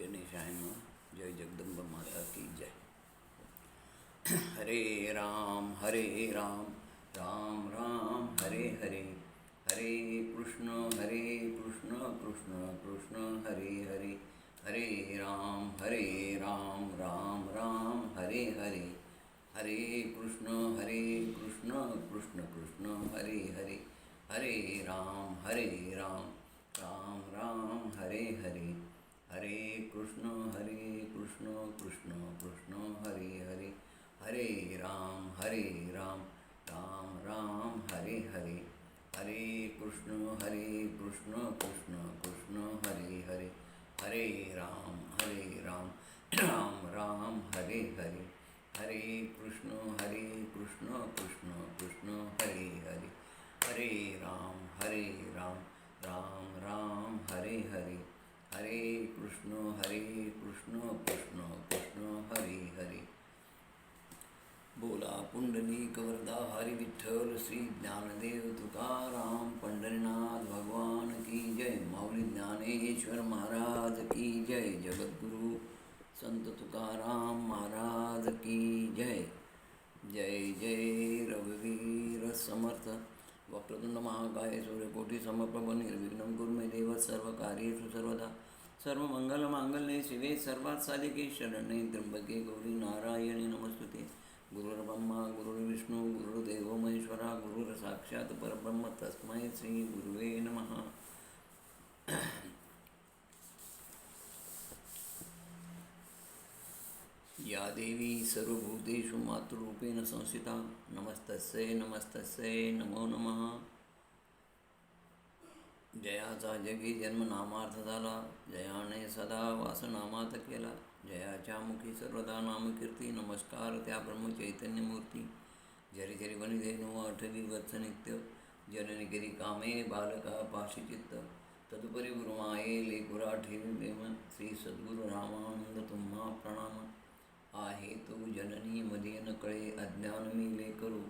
गणेशाय नमः। जय जगदम्बा माता की जय। हरे राम राम राम हरे हरे, हरे कृष्ण कृष्ण कृष्ण हरे हरे, हरे राम राम राम हरे हरे, हरे कृष्ण कृष्ण कृष्ण हरे हरे, हरे राम राम राम हरे हरे, हरे कृष्ण कृष्ण कृष्ण हरे हरे, हरे राम राम राम हरे हरे, हरे कृष्ण कृष्ण कृष्ण हरे हरे, हरे राम राम राम हरे हरे, हरे कृष्ण कृष्ण कृष्ण हरे हरे, हरे राम राम राम हरे हरे, हरे कृष्ण कृष्ण कृष्ण हरे हरे। बोला पुंडलिक वरदा हरि विठ्ठल श्री ज्ञानदेव तुकाराम पंढरीनाथ भगवान की जय। माऊली ज्ञानेश्वर महाराज की जय। जगद्गुरु संत तुकाराम महाराज की जय। जय जय रघुवीर समर्थ। वक्रतुंड महाकाय सूर्यकोटि समप्रभ निर्विघ्नं कुरु मे देव सर्वकार्येषु सर्वदा। सर्वमंगलमांगल्ये शिवे सर्वात् साधिके शरण्ये त्र्यंबके गौरी नारायणी नमस्तुते। गुरुर्ब्रह्मा गुरुर्विष्णू गुरुर्देवो महेश्वरा, गुरुर्साक्षात् परब्रह्म तस्मै श्री गुरुवे नमः। या देवी सर्वभूतेषु मातृरूपेण संस्थिता नमस्तस्यै नमो नमः। जयाचा जगी जन्म नामार्थ झाला, जयाने सदा वासनामात केला। जयाच्या मुखी सर्वदा नामकीर्ती, नमस्कार त्या ब्रह्मचैतन्यमूर्ती। झरी झरी वनिधेनु आठवी वत्स नित्य, जननी गिरी कामे बालका पाशिचित्त। तदुपरी गुरुमाये लेकुरा ठेवी प्रेम, श्री सद्गुरु रामानंद तुम्हा प्रणाम। आहे तू जननी मध्ये न कळे अज्ञान मी लेकरू,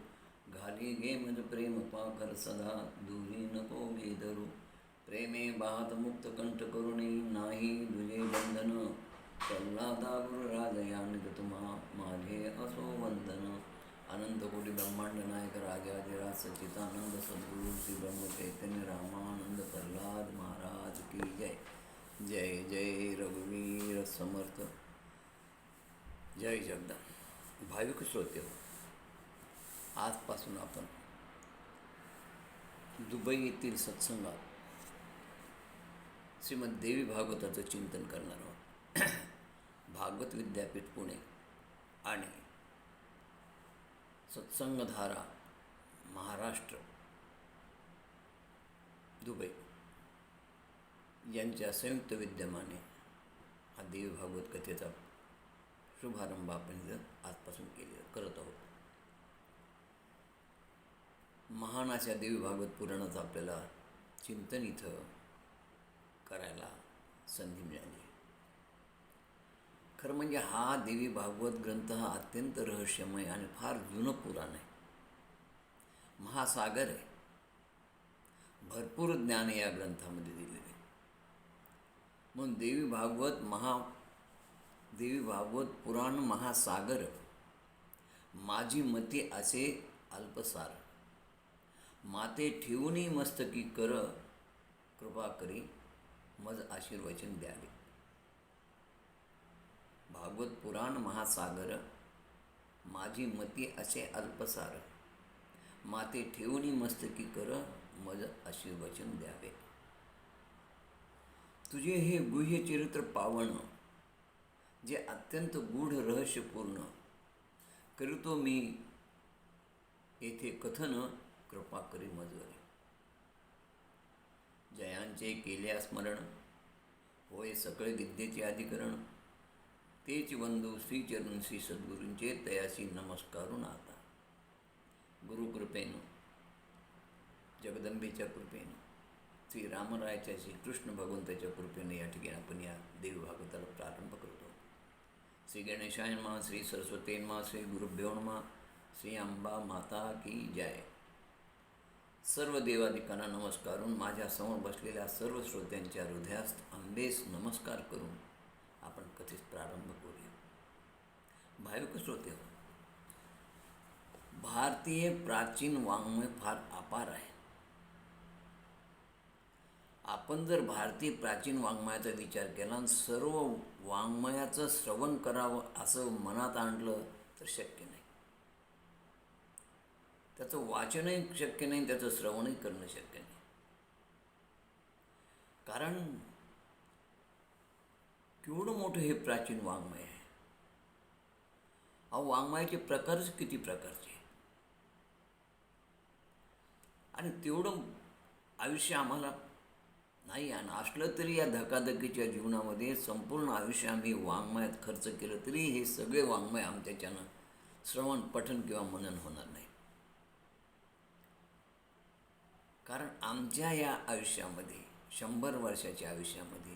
घाली घे मज प्रेम पाकर सदा, दूरी नको बेदरू। प्रेमे बात मुक्त कंठ करुणी, नाही दुजे बंधन। प्रल्हादा गुरुराज यानित तुम्हा, माझे असो वंदन। अनंत कोटी ब्रह्मांड नायक राजाधिराज सच्चिदानंद सद्गुरु श्री ब्रह्म चैतन्य रामानंद प्रल्हाद महाराज की जय। जय जय रघुवीर समर्थ। जय जगदम्ब। भाविक श्रोते हो, आजपासून आपण दुबई येथील सत्संगात श्रीमद देवी भागवताचं चिंतन करणार आहोत। भागवत विद्यापीठ पुणे आणि सत्संगधारा महाराष्ट्र दुबई यांच्या संयुक्त विद्यमाने हा देवी भागवत कथेचा शुभारंभ आपण इथं आजपासून करत आहोत। महान अशा देवी भागवत पुराणाचं आपल्याला चिंतन इथं करायला संधी मिळाली। खरं म्हणजे हा देवी भागवत ग्रंथ हा अत्यंत रहस्यमय आणि फार जुनं पुराण आहे, महासागर आहे। भरपूर ज्ञान या ग्रंथामध्ये दिलेले आहे। म्हणून देवी भागवत पुराण महासागर, माझी मती असे अल्पसार। माते ठेवूनी मस्तकी कर, कृपा करी मज आशीर्वचन द्यावे। भागवत पुराण महासागर, माझी मती असे अल्पसार। माते ठेवूनी मस्तकी कर, मज आशीर्वचन द्यावे। तुझे हे गुह्य चरित्र पावन, जे अत्यंत गूढ रहस्यपूर्ण, करतो मी येथे कथन, कृपा करी मजवरी। जयांचे केल्या स्मरण, होय सकळ विद्येचे अधिकरण। तेच वंदू श्रीचरण श्री सद्गुरूंचे, तयासी नमस्कारून आता। गुरुकृपेनं, जगदंबेच्या कृपेनं, श्री रामरायाच्या श्रीकृष्ण भगवंताच्या कृपेनं या ठिकाणी आपण या देवी भागवताला प्रारंभ करतो। श्री गणेशाय नमः, श्री सरस्वती नमः, श्री गुरुभ्यो नमः, श्री अंबा माता की जय। सर्व देवादिकांना नमस्कारून, माझ्या समोर बसलेल्या सर्व श्रोत्यांच्या हृदयास अंबेस नमस्कार करून व्यवस्थित प्रारंभ करूया. भाविक श्रोते हो, भारतीय प्राचीन वाङ्मय फार अपार आहे. आपण जर भारतीय प्राचीन वाङ्मयाचा विचार केला आणि सर्व वाङ्मयाचं श्रवण करावं असं मनात आणलं तर शक्य नाही. त्याचं वाचनही शक्य नाही, त्याचं श्रवणही करणं शक्य नाही. कारण केवढं मोठं हे प्राचीन वाङ्मय आहे. वाङ्मयाचे प्रकारच किती प्रकारचे आणि तेवढं आयुष्य आम्हाला नाही. आणि असलं तरी या धकाधकीच्या जीवनामध्ये संपूर्ण आयुष्य आम्ही वाङ्मयात खर्च केलं तरी हे सगळे वाङ्मय आमच्याच्यानं श्रवण पठण किंवा मनन होणार नाही. कारण आमच्या या आयुष्यामध्ये 100 वर्षाच्या आयुष्यामध्ये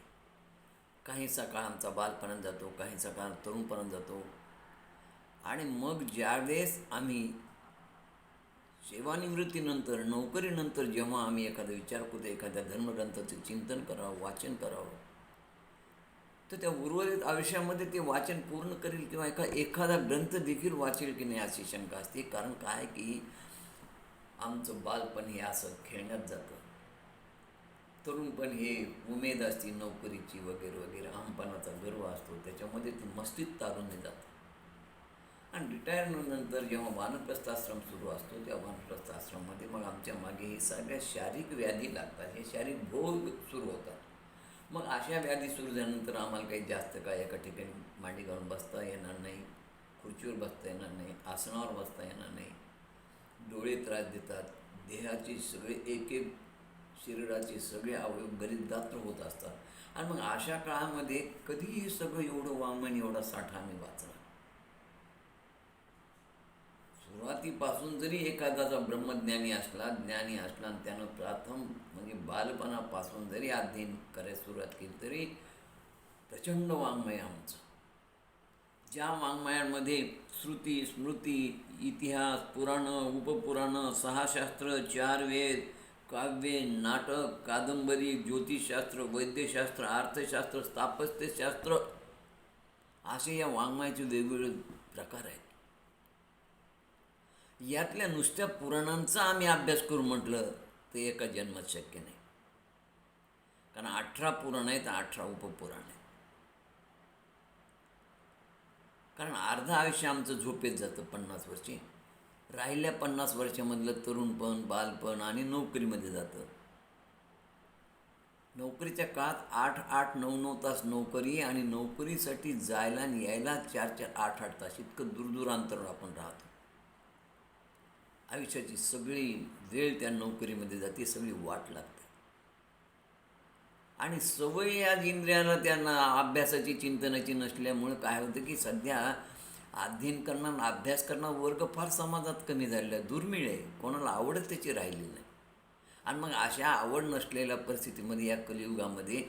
काहीचा काळ आमचा बालपणात जातो, काहीचा काळ तरुणपणात जातो. आणि मग ज्यावेळेस आम्ही सेवानिवृत्तीनंतर नोकरीनंतर जेव्हा आम्ही एखादा विचार करतो, एखाद्या धर्मग्रंथाचं चिंतन करावं, वाचन करावं, तर त्या उर्वरित आयुष्यामध्ये ते वाचन पूर्ण करेल किंवा एखादा ग्रंथ देखील वाचेल की नाही अशी शंका असते. कारण काय की आमचं बालपण हे असं खेळण्यात जातं, तरुणपण हे उमेद असते नोकरीची वगैरे वगैरे, अहमपणाचा गर्व असतो, त्याच्यामध्ये ते मस्तीत तारून जातं. आणि रिटायरमेंटनंतर जेव्हा वानप्रस्थाश्रम सुरू असतो त्या वानप्रस्थाश्रममध्ये मग आमच्या मागे हे सगळ्या शारीरिक व्याधी लागतात, हे शारीरिक भोग सुरू होतात. मग अशा व्याधी सुरू झाल्यानंतर आम्हाला काही जास्त काय एका ठिकाणी मांडी घालून बसता येणार नाही, खुर्चीवर बसता येणार नाही, आसनावर बसता येणार नाही, डोळे त्रास देतात, देहाचे सगळे एक एक शरीराचे सगळे अवयव गलितगात्र होत असतात. आणि मग अशा काळामध्ये कधीही हे सगळं एवढं वाङ्मय एवढा साठा आम्ही वाचला. सुरुवातीपासून जरी एखाद्याचा ब्रह्मज्ञानी असला, ज्ञानी असला आणि त्यानं प्रथम म्हणजे बालपणापासून जरी अध्ययन करायला सुरुवात केली तरी प्रचंड वाङ्मय आमचं. ज्या वाङ्मयांमध्ये श्रुती, स्मृती, इतिहास, पुराणं, उपपुराणं, 6 शास्त्र, 4 वेद, काव्ये, नाटक, कादंबरी, ज्योतिषशास्त्र, वैद्यशास्त्र, अर्थशास्त्र, स्थापत्यशास्त्र असे या वाङ्मयाचे वेगवेगळे प्रकार आहेत. यातल्या नुसत्या पुराणांचा आम्ही अभ्यास करू म्हटलं तर एका जन्मात शक्य नाही. कारण 18 पुराण आहेत, 18 उपपुराण आहेत. कारण अर्ध आयुष्य आमचं झोपेत जातं 50 वर्षे, राहिल्या 50 वर्षामधलं तरुणपण, बालपण आणि नोकरीमध्ये जातं. नोकरीच्या काळात 8-8, 9-9 तास नोकरी आणि नोकरीसाठी जायला आणि यायला 4-4, 8-8 तास इतकं दूर अंतरावर आपण राहतो. आयुष्याची सगळी वेळ त्या नोकरीमध्ये जाते, सगळी वाट लागते. आणि सवय या इंद्रियाला त्यांना अभ्यासाची, चिंतनाची नसल्यामुळं काय होतं की सध्या अध्ययन करणार, अभ्यास करणार वर्ग फार समाजात कमी झालेला आहे, दुर्मिळ आहे, कोणाला आवडत त्याची राहिली नाही. आणि मग अशा आवड नसलेल्या परिस्थितीमध्ये या कलियुगामध्ये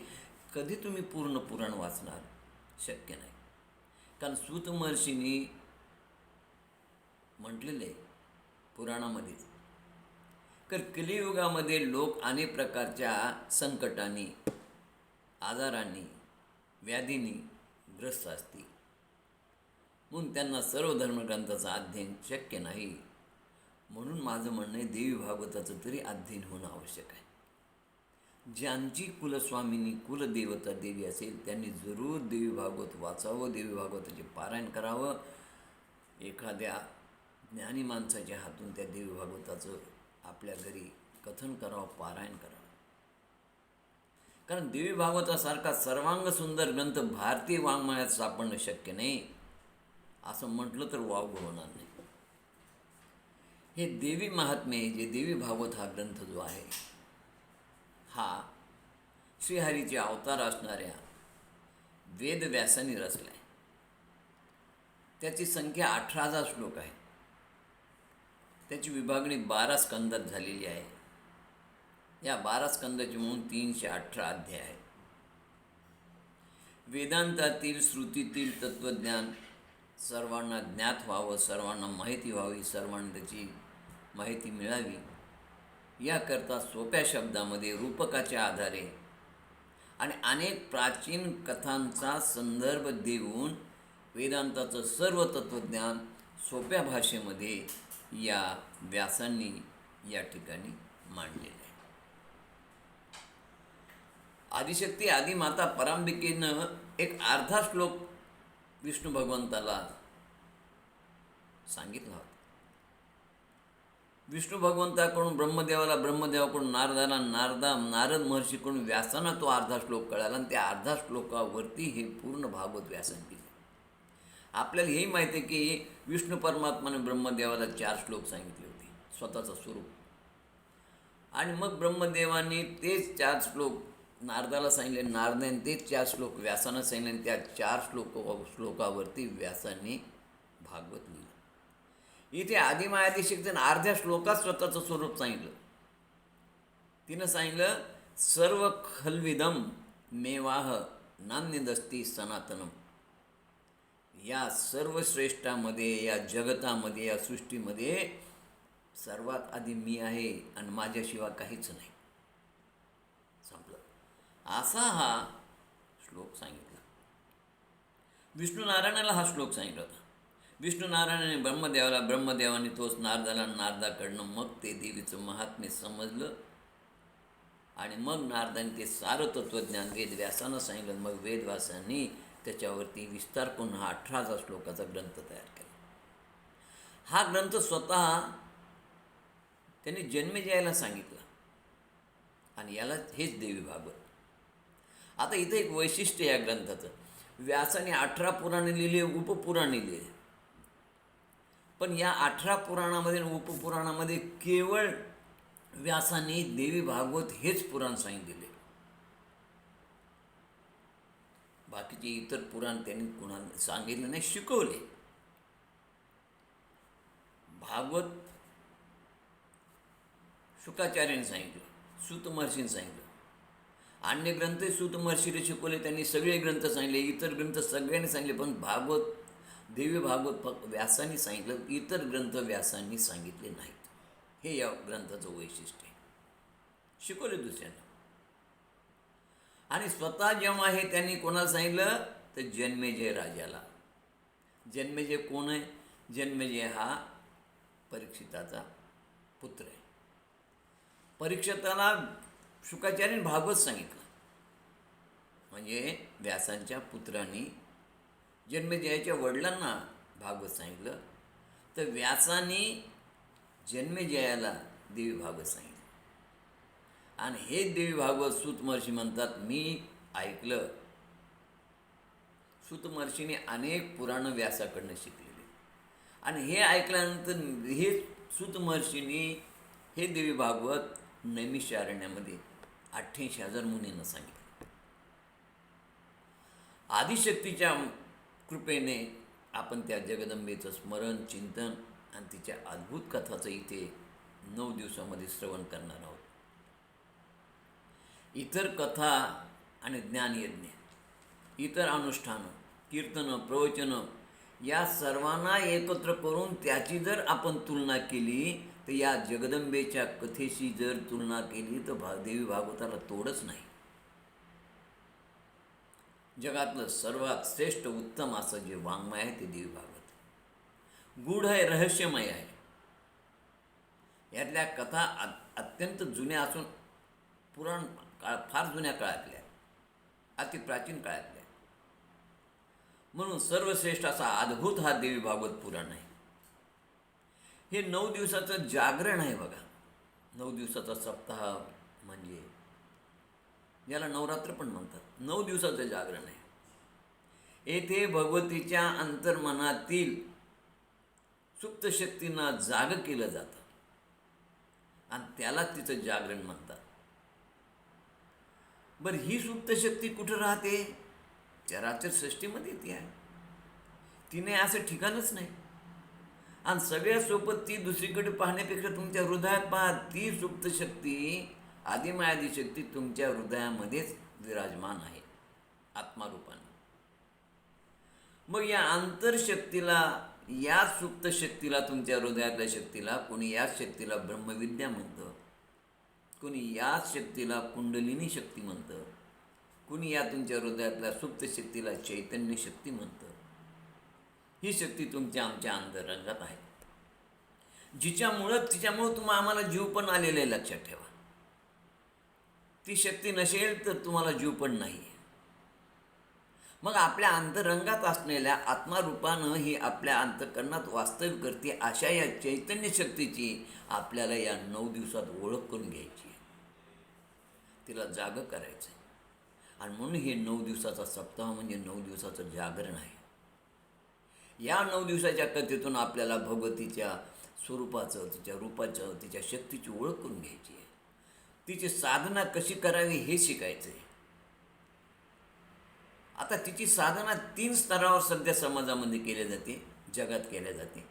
कधी तुम्ही पूर्ण पुराण वाचणार? शक्य नाही. कारण सूत महर्षींनी म्हटलेलं आहे पुराणामध्येच, तर कलियुगामध्ये लोक अनेक प्रकारच्या संकटांनी, आजारांनी, व्याधींनी ग्रस्त असतील. म्हणून त्यांना सर्व धर्मग्रंथाचं अध्ययन शक्य नाही. म्हणून माझं म्हणणं आहे देवी भागवताचं तरी अध्ययन होणं आवश्यक आहे. ज्यांची कुलस्वामिनी, कुलदेवता देवी असेल त्यांनी जरूर देवी भागवत वाचावं, देवी भागवताचे पारायण करावं. एखाद्या ज्ञानी माणसाच्या हातून त्या देवी भागवताचं आपल्या घरी कथन करावं, पारायण करावं. कारण देवी भागवतासारखा सर्वांग सुंदर ग्रंथ भारतीय वाङ्मयात सापडणं शक्य नाही असं म्हटलं तर वावगं होणार नाही. हे देवी महात्म्य, जे देवी भागवत हा ग्रंथ जो आहे हा श्रीहरीचे अवतार असणाऱ्या वेदव्यासांनी रचला आहे. त्याची संख्या 18,000 श्लोक आहे. त्याची विभागणी 12 स्कंदात झालेली आहे. या 12 स्कंदाचे म्हणून 318 अध्याय आहेत. वेदांतातील, श्रुतीतील तत्त्वज्ञान सर्वांना ज्ञात व्हावं, सर्वांना माहिती व्हावी, सर्वांना त्याची माहिती मिळावी याकरता सोप्या शब्दामध्ये रूपकाच्या आधारे आणि अनेक प्राचीन कथांचा संदर्भ देऊन वेदांताचं सर्व तत्त्वज्ञान सोप्या भाषेमध्ये या व्यासांनी या ठिकाणी मांडलेलं आहे. आदिशक्ती आदिमाता परांबिकेनं एक अर्धा श्लोक विष्णू भगवंताला सांगितला होता. विष्णू भगवंताकडून ब्रह्मदेवाला, ब्रह्मदेवाकडून नारदाला, नारद महर्षीकडून व्यासांना तो अर्धा श्लोक कळाला आणि त्या अर्धा श्लोकावरती हे पूर्ण भागवत व्यासांनी केले. आपल्याला हेही माहिती आहे की विष्णू परमात्माने ब्रह्मदेवाला 4 श्लोक सांगितले होते, स्वतःचं स्वरूप. आणि मग ब्रह्मदेवाने तेच 4 श्लोक नारदाला सांगितले, नारदाने तेच 4 श्लोक व्यासांना सांगितले आणि त्या 4 श्लोकावरती व्यासांनी भागवत लिहिलं. इथे आदिमायादिशक्तीनं अर्ध्या श्लोकात स्वतःचं स्वरूप सांगितलं. तिनं सांगितलं, सर्व खल्विदम मेवाह नान्यदस्ती सनातनम. या सर्व श्रेष्ठामध्ये, या जगतामध्ये, या सृष्टीमध्ये सर्वात आधी मी आहे आणि माझ्याशिवाय काहीच नाही. संपलं. असा हा श्लोक सांगितला. विष्णू नारायणाला हा श्लोक सांगितला होता. विष्णू नारायणाने ब्रह्मदेवाला, ब्रह्मदेवाने तोच नारदाला, नारदाकडनं मग ते देवीचं महात्म्य समजलं आणि मग नारदाने ते सारं तत्त्वज्ञान वेदव्यासानं सांगितलं. मग वेदव्यासांनी त्याच्यावरती विस्तार करून हा 18 श्लोकाचा ग्रंथ तयार केला. हा ग्रंथ स्वतः त्यांनी जन्मेजयाला सांगितला आणि याला हेच देवी भागवत. आता इथं एक वैशिष्ट्य या ग्रंथाचं, व्यासाने 18 पुराणे लिहिले, उपपुराणे लिहिले. पण या 18 पुराणामध्ये आणि उपपुराणामध्ये केवळ व्यासाने देवी भागवत हेच पुराण सांगितले. बाकीचे इतर पुराण त्यांनी कुणाला सांगितले नाही, शिकवले. भागवत शुकाचार्याने सांगितलं, सूत महर्षीने सांगितलं. अन्य ग्रंथ सूत महर्षीने शिकवले, त्यांनी सगळे ग्रंथ सांगितले, इतर ग्रंथ सगळ्यांनी सांगितले. पण भागवत, देवी भागवत फक्त व्यासांनी सांगितलं, इतर ग्रंथ व्यासांनी सांगितले नाहीत. हे या ग्रंथाचं वैशिष्ट्य आहे. शिकवले दुसऱ्यांना. आणि स्वतः जेव्हा हे त्यांनी कोणाला सांगितलं तर जन्मेजय राजाला. जन्मेजय कोण आहे? जन्मेजय हा परीक्षिताचा पुत्र आहे. परीक्षिताला शुकाचार्याने भागवत सांगितलं. म्हणजे व्यासांच्या पुत्रांनी जन्मेजयाच्या वडिलांना भागवत सांगितलं, तर व्यासाने जन्मेजयाला देवी भागवत सांगितलं. आणि हे देवी भागवत सूत महर्षी म्हणतात, मी ऐकलं. सूत महर्षीने अनेक पुराणं व्यासाकडनं शिकलेली आणि हे ऐकल्यानंतर हे सूत महर्षीने हे देवी भागवत नैमिषारण्यामध्ये 88,000 मुनींना सांगितलं. आदिशक्तीच्या कृपेने आपण त्या जगदंबेचं स्मरण, चिंतन आणि तिच्या अद्भुत कथाचं इथे 9 दिवसामध्ये श्रवण करणार आहोत. इतर कथा आणि ज्ञानयज्ञ, इतर अनुष्ठानं, कीर्तनं, प्रवचनं या सर्वांना एकत्र करून त्याची जर आपण तुलना केली तर या जगदंबेच्या कथेशी जर तुलना केली तर देवी भागवताला तोडच नाही. जगातलं सर्वात श्रेष्ठ उत्तम असं जे वाङ्मय आहे ते देवी भागवत. गूढ आहे, रहस्यमय आहे. यातल्या कथा अत्यंत जुन्या असून पुराण काळ फार जुन्या काळातल्या, अति प्राचीन काळातल्या. म्हणून सर्वश्रेष्ठ असा अद्भुत हा देवी भागवत पुराण आहे. हे 9 दिवसाचं जागरण आहे बघा. 9 दिवसाचा सप्ताह म्हणजे याला नवरात्र पण म्हणतात. 9 दिवसाचं जागरण आहे. येथे भगवतीच्या अंतर्मनातील सुप्त शक्तींना जाग केलं जातं आणि त्याला तिचं जागरण म्हणतात. बरं, ही सुप्त शक्ती कुठं राहते? चराचर सृष्टीमध्ये ती आहे. तिने असं ठिकाणच नाही. आणि सगळ्या सोबत ती दुसरीकडे पाहण्यापेक्षा तुमच्या हृदयात पहा. ती सुप्त शक्ती, आदिमायादिशक्ती तुमच्या हृदयामध्येच विराजमान आहे आत्मारूपाने. मग या आंतरशक्तीला, या सुप्त शक्तीला, तुमच्या हृदयातल्या शक्तीला कोणी याच शक्तीला ब्रह्मविद्या म्हणतं, कोणी याच शक्तीला कुंडलिनी शक्ती म्हणतं, कुणी या तुमच्या हृदयातल्या सुप्त शक्तीला चैतन्य शक्ती म्हणतं. ही शक्ती तुमच्या आमच्या अंतरंगात आहे, तिच्यामुळं आम्हाला जीव पण आलेला आहे. लक्षात ठेवा, ती शक्ती नसेल तर तुम्हाला जीव पण नाही आहे. मग आपल्या अंतरंगात असलेल्या आत्मारूपानं ही आपल्या अंतःकरणात वास्तव्य करते. अशा या चैतन्य शक्तीची आपल्याला या 9 दिवसात ओळख करून घ्यायची आहे, तिला जागं करायचं आहे. आणि म्हणून हे 9 दिवसाचा सप्ताह म्हणजे 9 दिवसाचं जागरण आहे. या 9 दिवसाच्या कथेतून आपल्याला भगवतीच्या स्वरूपाचं, तिच्या रूपाचं, तिच्या शक्तीची ओळख करून घ्यायची आहे. तिची साधना कशी करावी हे शिकायचं आहे. आता तिची साधना 3 स्तरावर सध्या समाजामध्ये केल्या जाते, जगात केल्या जाते.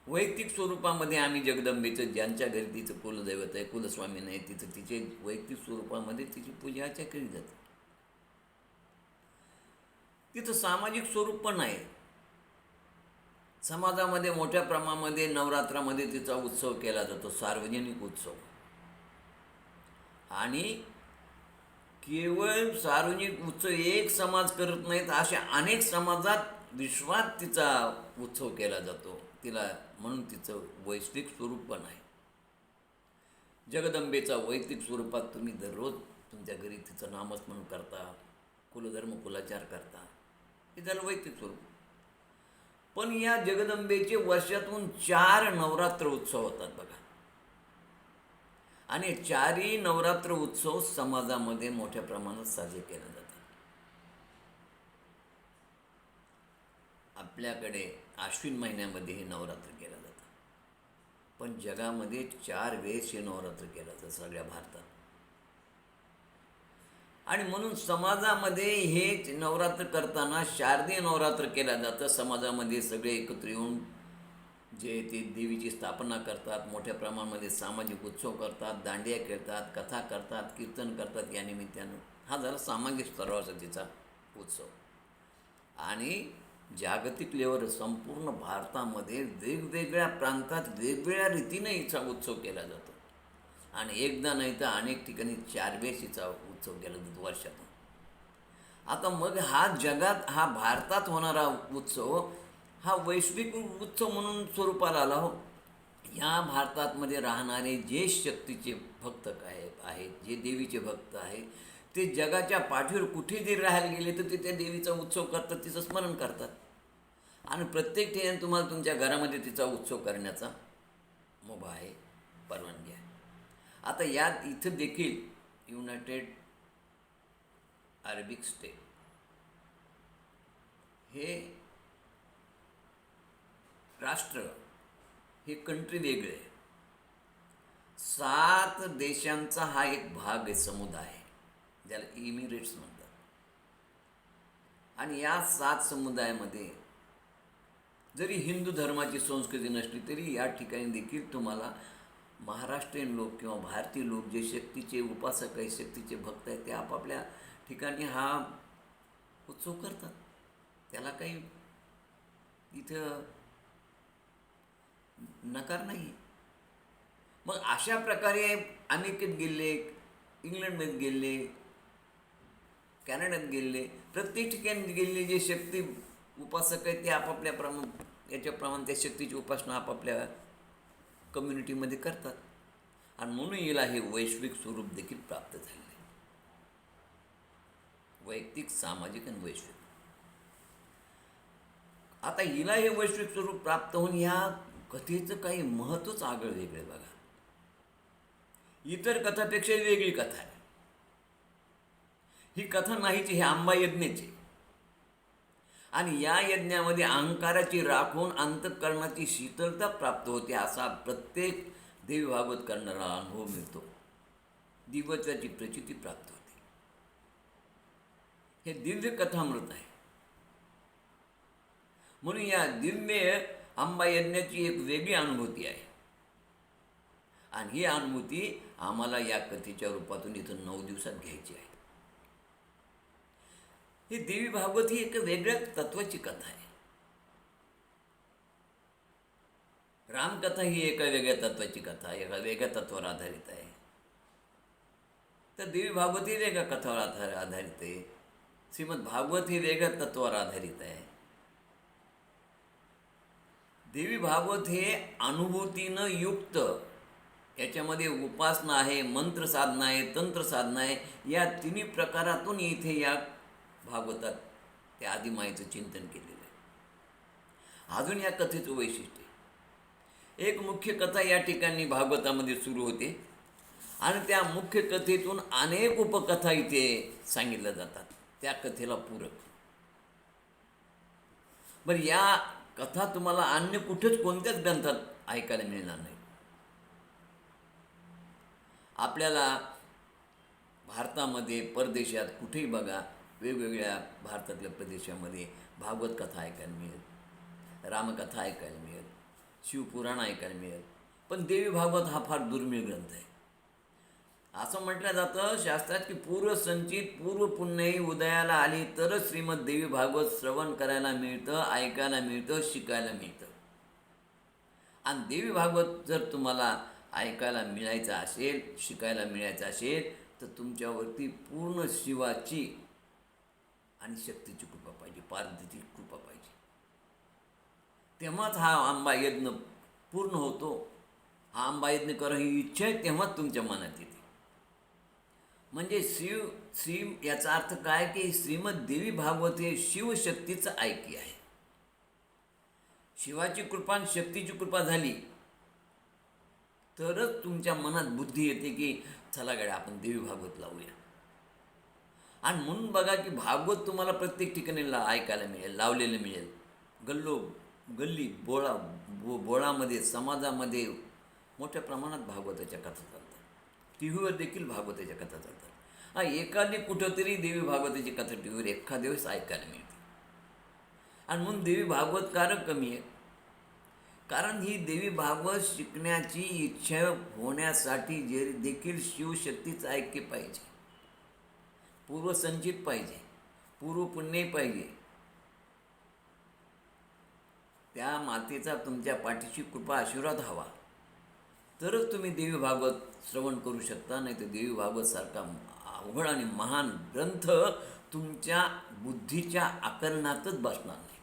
वैयक्तिक स्वरूपामध्ये आम्ही जगदंबेचं, ज्यांच्या घरी तिचं कुलदैवत आहे, कुलस्वामी नाही, तिचं तिचे वैयक्तिक स्वरूपामध्ये तिची पूजा अर्चा केली जाते. तिथं सामाजिक स्वरूप पण आहे. समाजामध्ये मोठ्या प्रमाणामध्ये नवरात्रामध्ये तिचा उत्सव केला जातो, सार्वजनिक उत्सव. आणि केवळ सार्वजनिक उत्सव एक समाज करत नाहीत, अशा अनेक समाजात विश्वात तिचा उत्सव केला जातो. म्हणून तिचं वैश्विक स्वरूप पण आहे. जगदंबेचा वैयक्तिक स्वरूपात तुम्ही दररोज तुमच्या घरी तिचं नामस्मरण करता, कुलधर्म कुलाचार करता, हे झालं वैयक्तिक स्वरूप. पण या जगदंबेचे वर्षातून 4 नवरात्र उत्सव होतात बघा. आणि 4ही नवरात्र उत्सव समाजामध्ये मोठ्या प्रमाणात साजरे केले जातात. आपल्याकडे आश्विन महिन्यामध्ये हे नवरात्र केलं जातं, पण जगामध्ये 4 वेळेस हे नवरात्र केलं जातं सगळ्या भारतात. आणि म्हणून समाजामध्ये हे नवरात्र करताना शारदीय नवरात्र केलं जातं. समाजामध्ये सगळे एकत्र येऊन जे ते देवीची स्थापना करतात, मोठ्या प्रमाणामध्ये सामाजिक उत्सव करतात, दांडिया खेळतात, कथा करतात, कीर्तन करतात. या निमित्तानं हा झाला सामाजिक स्तरावरचा तिचा उत्सव. आणि जागतिक लेवलवर संपूर्ण भारतामध्ये वेगवेगळ्या प्रांतात वेगवेगळ्या रीतीने हिचा उत्सव केला जातो. आणि एकदा नाही तर अनेक ठिकाणी 4 वेळेस हिचा उत्सव केला जातो वर्षातून. आता मग हा भारतात होणारा उत्सव हा वैश्विक उत्सव म्हणून स्वरूपाला आला हो. या भारतामध्ये राहणारे जे शक्तीचे भक्त आहेत, जे देवीचे भक्त आहेत, ते जगाच्या पाठीवर कुठे जरी राहायला गेले तर ते त्या देवीचा उत्सव करतात, तिचं स्मरण करतात. आणि प्रत्येक ठिकाणी तुम्हाला तुमच्या घरामध्ये तिचा उत्सव करण्याचा मुभा आहे, परवानगी आहे. आता यात इथं देखील युनायटेड अरेबिक स्टेट हे राष्ट्र, हे कंट्री वेगळे आहे. 7 देशांचा हा एक भाग आहे, समुदाय आहे, ज्याला इमिरेट्स म्हणतात. आणि या 7 समुदायामध्ये जरी हिंदू धर्माची संस्कृती नसली तरी या ठिकाणी देखील तुम्हाला महाराष्ट्रीयन लोक किंवा भारतीय लोक जे शक्तीचे उपासक आहेत, शक्तीचे भक्त आहेत, ते आपापल्या ठिकाणी हा उत्सव करतात. त्याला काही इथं नकार नाही. मग अशा प्रकारे अमेरिकेत गेले, इंग्लंडमध्ये गेले, कॅनडात गेले, प्रत्येक ठिकाणी गेलेले जे शक्ती उपासक आहेत ते आपापल्या याच्याप्रमाणे त्या शक्तीची उपासना आपापल्या कम्युनिटीमध्ये करतात. आणि म्हणून हिला हे वैश्विक स्वरूप देखील प्राप्त झाले आहे, वैयक्तिक, सामाजिक आणि वैश्विक. आता हिला हे वैश्विक स्वरूप प्राप्त होऊन ह्या कथेचं काही महत्त्वच आगळं वेगळं बघा. इतर कथापेक्षा वेगळी कथा आहे. ही कथा नाहीची, हे आंबा यज्ञाची. आणि या यज्ञामध्ये अहंकाराची राखून अंतःकरणाची शीतलता प्राप्त होते, असा प्रत्येक देवी भागवत करणारा अनुभव मिळतो. दिव्यत्वाची प्रचिती प्राप्त होते. हे दिव्य कथामृत आहे. म्हणून या दिव्य आंबा यज्ञाची एक वेगळी अनुभूती आहे. आणि ही अनुभूती आम्हाला या कथेच्या रूपातून इथं 9 दिवसात घ्यायची आहे. ही देवी भागवत ही एक वेगळ्या तत्वाची कथा आहे. रामकथा ही एका वेगळ्या तत्वाची कथा आहे, एका वेगळ्या तत्वावर आधारित आहे. तर देवी भागवत ही वेगळ्या कथावर आधारित आहे. श्रीमद भागवत ही वेगळ्या तत्वावर आधारित आहे. देवी भागवत हे अनुभूतीनं युक्त, याच्यामध्ये उपासना आहे, मंत्र साधना आहे, तंत्र साधना आहे. या तिन्ही प्रकारातून इथे या भागवतात त्या आदिमायेचं चिंतन केलेलं आहे. अजून या कथेचं वैशिष्ट्य, एक मुख्य कथा या ठिकाणी भागवतामध्ये सुरू होते आणि त्या मुख्य कथेतून अनेक उपकथा इथे सांगितल्या जातात त्या कथेला पूरक. बरं, या कथा तुम्हाला अन्य कुठेच कोणत्याच ग्रंथात ऐकायला मिळणार नाही. आपल्याला भारतामध्ये, परदेशात कुठेही बघा, वेगवेगळ्या भारतातल्या प्रदेशामध्ये भागवत कथा ऐकायला मिळेल, रामकथा ऐकायला मिळेल, शिवपुराण ऐकायला मिळेल. पण देवी भागवत हा फार दुर्मिळ ग्रंथ आहे. असं म्हटलं जातं शास्त्रात की पूर्वसंचित पूर्वपुण्यही उदयाला आली तरच श्रीमद देवी भागवत श्रवण करायला मिळतं, ऐकायला मिळतं, शिकायला मिळतं. आणि देवी भागवत जर तुम्हाला ऐकायला मिळायचं असेल, शिकायला मिळायचं असेल, तर तुमच्यावरती पूर्ण शिवाची आणि शक्तीची कृपा पाहिजे, पार्वतीची कृपा पाहिजे. तेव्हाच हा आंबा यज्ञ पूर्ण होतो. हा आंबा यज्ञ करा ही इच्छा आहे, तेव्हाच तुमच्या मनात येते. म्हणजे श्री याचा अर्थ काय की श्रीमद देवी भागवत हे शिवशक्तीचं ऐकी आहे. शिवाची कृपा आणि शक्तीची कृपा झाली तरच तुमच्या मनात बुद्धी येते की चला गाड्या आपण देवी भागवत लावूया. आणि म्हणून बघा की भागवत तुम्हाला प्रत्येक ठिकाणी ऐकायला मिळेल, लावलेलं मिळेल. गल्ली बोळामध्ये, समाजामध्ये मोठ्या प्रमाणात भागवताच्या कथा चालतात. टी व्हीवर देखील भागवताच्या कथा चालतात. एखादी कुठंतरी देवी भागवताची कथा टी व्हीवर एखाद्या वेळेस ऐकायला मिळते. आणि म्हणून देवी भागवतकार कमी आहे, कारण ही देवी भागवत शिकण्याची इच्छा होण्यासाठी जे देखील शिवशक्तीचं ऐक्य पाहिजे, पूर्वसंचित पाहिजे, पूर्वपुण्य पाहिजे. त्या मातेचा तुमच्या पाठीशी कृपा आशीर्वाद हवा तरच तुम्ही देवी भागवत श्रवण करू शकता. नाही तर देवी भागवत सारखा अवघड आणि महान ग्रंथ तुमच्या बुद्धीच्या आकलनातच बसणार नाही.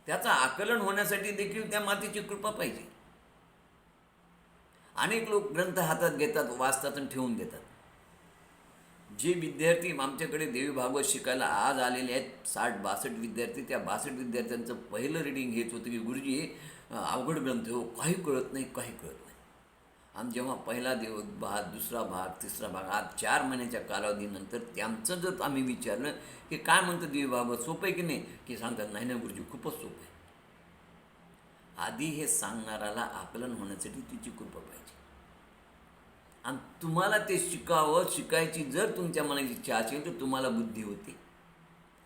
त्याचं आकलन होण्यासाठी देखील त्या मातेची कृपा पाहिजे. अनेक लोक ग्रंथ हातात घेतात, वाचतात आणि ठेवून देतात. जे विद्यार्थी आमच्याकडे देवी भागवत शिकायला आज आलेले आहेत, 60-62 विद्यार्थी, त्या 62 विद्यार्थ्यांचं पहिलं रीडिंग हेच होतं की गुरुजी अवघड ग्रंथ हो, काही कळत नाही. आणि जेव्हा पहिला भाग, दुसरा भाग, तिसरा भाग, आज 4 महिन्याच्या कालावधीनंतर त्यांचं जर आम्ही विचारलं की काय म्हणतं देवी भागवत, सोपं आहे की नाही, की सांगतात नाही नाही गुरुजी खूपच सोपं आहे. आधी हे सांगणाऱ्याला आकलन होण्यासाठी तिची कृपा पाहिजे. आणि तुम्हाला ते शिकायची जर तुमच्या मनाची इच्छा असेल तर तुम्हाला बुद्धी होते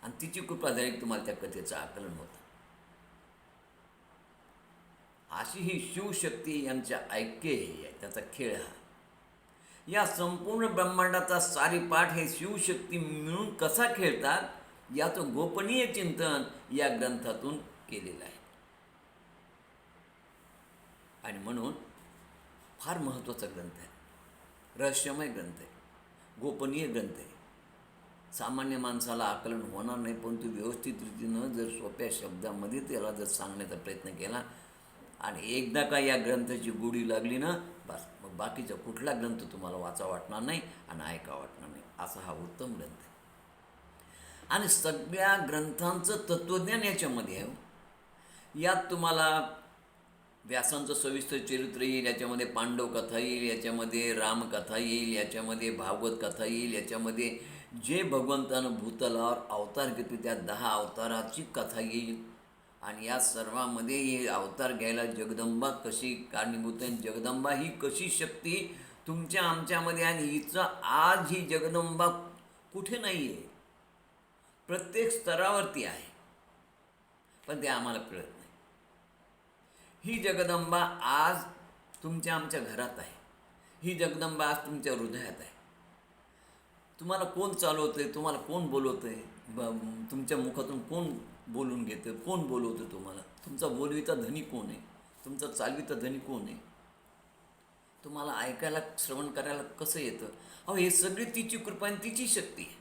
आणि तिची कृपा झाली की तुम्हाला त्या कथेचं आकलन होतं. अशी ही शिवशक्ती यांच्या ऐक्य आहे, त्याचा खेळ हा. या संपूर्ण ब्रह्मांडाचा सारीपाठ हे शिवशक्ती मिळून कसा खेळतात याचं गोपनीय चिंतन या ग्रंथातून केलेलं आहे. आणि म्हणून फार महत्त्वाचा ग्रंथ आहे, रहस्यमय ग्रंथ आहे, गोपनीय ग्रंथ आहे. सामान्य माणसाला आकलन होणार नाही, परंतु व्यवस्थित रीतीनं जर सोप्या शब्दामध्ये त्याला जर सांगण्याचा प्रयत्न केला आणि एकदा का या ग्रंथाची गोडी लागली ना, बस मग बाकीचा कुठला ग्रंथ तुम्हाला वाचा वाटणार नाही आणि ऐका वाटणार नाही. असा हा उत्तम ग्रंथ आहे. आणि सगळ्या ग्रंथांचं तत्त्वज्ञान याच्यामध्ये आहे. यात तुम्हाला व्यासांचं सविस्तर चरित्र येईल, याच्यामध्ये पांडव कथा येईल, याच्यामध्ये रामकथा येईल, याच्यामध्ये भागवत कथा येईल, याच्यामध्ये जे भगवंतानं भूतलावर अवतार घेतो त्या 10 अवताराची कथा येईल. आणि या सर्वामध्ये हे अवतार घ्यायला जगदंबा कशी कारणीभूत आहे, जगदंबा ही कशी शक्ती तुमच्या आमच्यामध्ये, आणि हिचं आज ही जगदंबा कुठे नाही आहे, प्रत्येक स्तरावरती आहे, पण ते आम्हाला कळत नाही. ही जगदंबा आज तुमच्या आमच्या घरात आहे, ही जगदंबा आज तुमच्या हृदयात आहे. तुम्हाला कोण चालवतं आहे, तुम्हाला कोण बोलवतं आहे, तुमच्या मुखातून कोण बोलून घेतं, कोण बोलवतं तुम्हाला, तुमचा बोलवीचा धनी कोण आहे, तुमचा चालवीचा धनी कोण आहे, तुम्हाला ऐकायला, श्रवण करायला कसं येतं? अहो, हे सगळी तिची कृपा आणि तिची शक्ती आहे.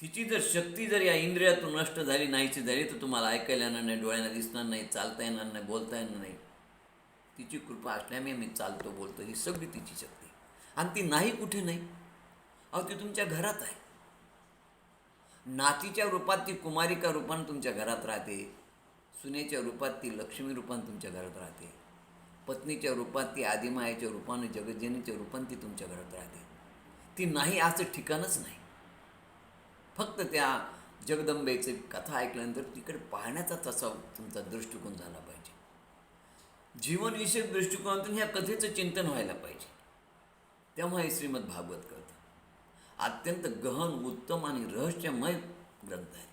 तिची जर शक्ती जर या इंद्रियातून नष्ट झाली, नाहीची झाली, तर तुम्हाला ऐकायला येणार नाही, डोळ्यांना दिसणार नाही, चालता येणार नाही, बोलता येणार नाही. तिची कृपा असल्यामुळे मी चालतो, बोलतो, ही सगळी तिची शक्ती. आणि ती नाही कुठे नाही. अहो, ती तुमच्या घरात आहे. नातीच्या रूपात ती कुमारिका रूपानं तुमच्या घरात राहते. सुनेच्या रूपात ती लक्ष्मी रूपानं तुमच्या घरात राहते. पत्नीच्या रूपात ती आदिमायाच्या रूपाने, जगज्जनीच्या रूपाने ती तुमच्या घरात राहते. ती नाही असं ठिकाणच नाही. फक्त त्या जगदंबेची कथा ऐकल्यानंतर तिकडे पाहण्याचा तसा तुमचा दृष्टिकोन झाला पाहिजे. जीवनविषयक दृष्टिकोनातून ह्या कथेचं चिंतन व्हायला पाहिजे. तेव्हा हे श्रीमद भागवत करतं. अत्यंत गहन, उत्तम आणि रहस्यमय ग्रंथ आहे.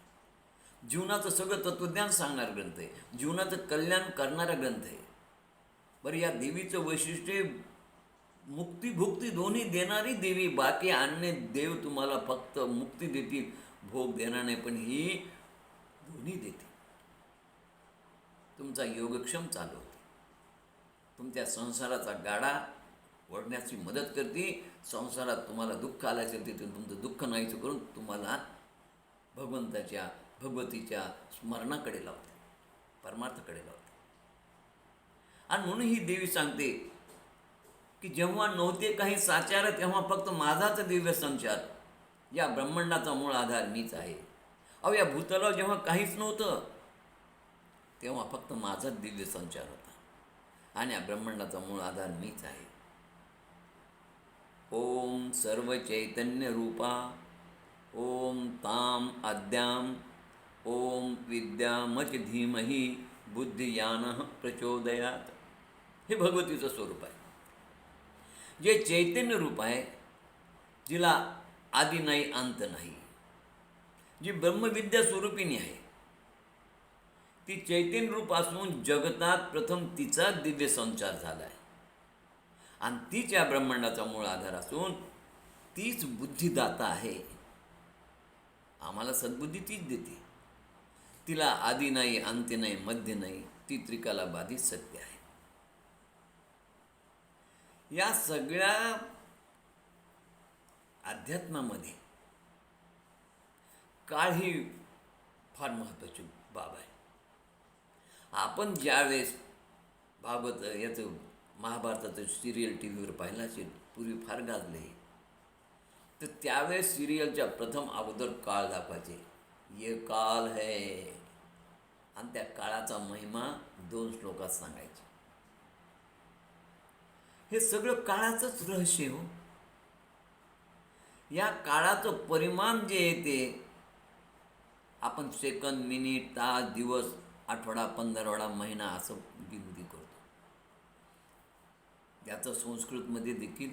जीवनाचं सगळं तत्त्वज्ञान सांगणारा ग्रंथ आहे. जीवनाचं कल्याण करणारा ग्रंथ आहे. बरं, या देवीचं वैशिष्ट्य मुक्ती भुक्ती दोन्ही देणारी देवी. बाकी अन्य देव तुम्हाला फक्त मुक्ती देतील, भोग देणार नाही, पण ही दोन्ही देते. तुमचा योगक्षम चालवते. तुमच्या संसाराचा गाडा ओढण्याची मदत करते. संसारात तुम्हाला दुःख आलं असेल तिथून तुमचं दुःख नाहीचं करून तुम्हाला भगवंताच्या, भगवतीच्या स्मरणाकडे लावते, परमार्थाकडे लावते. आणि म्हणून ही देवी सांगते की जेव्हा नव्हते काही साचार, तेव्हा फक्त माझाच दिव्य संचार. या ब्रह्मांडाचा मूळ आधार मीच आहे. अहो, या भूतलावर जेव्हा काहीच नव्हतं, तेव्हा फक्त माझाच दिव्य संचार होता. आणि या ब्रह्मांडाचा मूळ आधार मीच आहे. ओम सर्व चैतन्य रूपा, ओम ताम आद्याम, ओम विद्यामच धीमहि बुद्धियानः प्रचोदयात. हे भगवतीचं स्वरूप आहे. जे चैतन्य रूप आहे, जिला आदी नाही, अंत नाही, जी ब्रह्मविद्या स्वरूपिणी आहे, ती चैतन्य रूप असून जगतात प्रथम तिचा दिव्य संचार झाला आहे. आणि तीच या ब्रह्मांडाचा मूळ आधार असून तीच बुद्धिदाता आहे. आम्हाला सद्बुद्धी तीच देते. तिला आदी नाही, अंत्य नाही, मध्य नाही, ती त्रिकाला बाधित सत्य आहे. या सगळ्या अध्यात्मामध्ये काळ ही फार महत्त्वाची बाब आहे. आपण ज्यावेळेस भागवत याचं महाभारताचं सिरियल टी व्हीवर पाहिलं असेल, पूर्वी फार गाजले, तर त्यावेळेस सिरियलच्या प्रथम अगोदर काळ दाखवायचे, ये काल है, आणि त्या काळाचा महिमा 2 श्लोकात सांगायचे. हे सगळं काळाचंच रहस्य हो. या काळाचं परिमाण जे येते, आपण सेकंद, मिनिट, तास, दिवस, आठवडा, 15 महिना असं गिनती करतो. याचं संस्कृतमध्ये देखील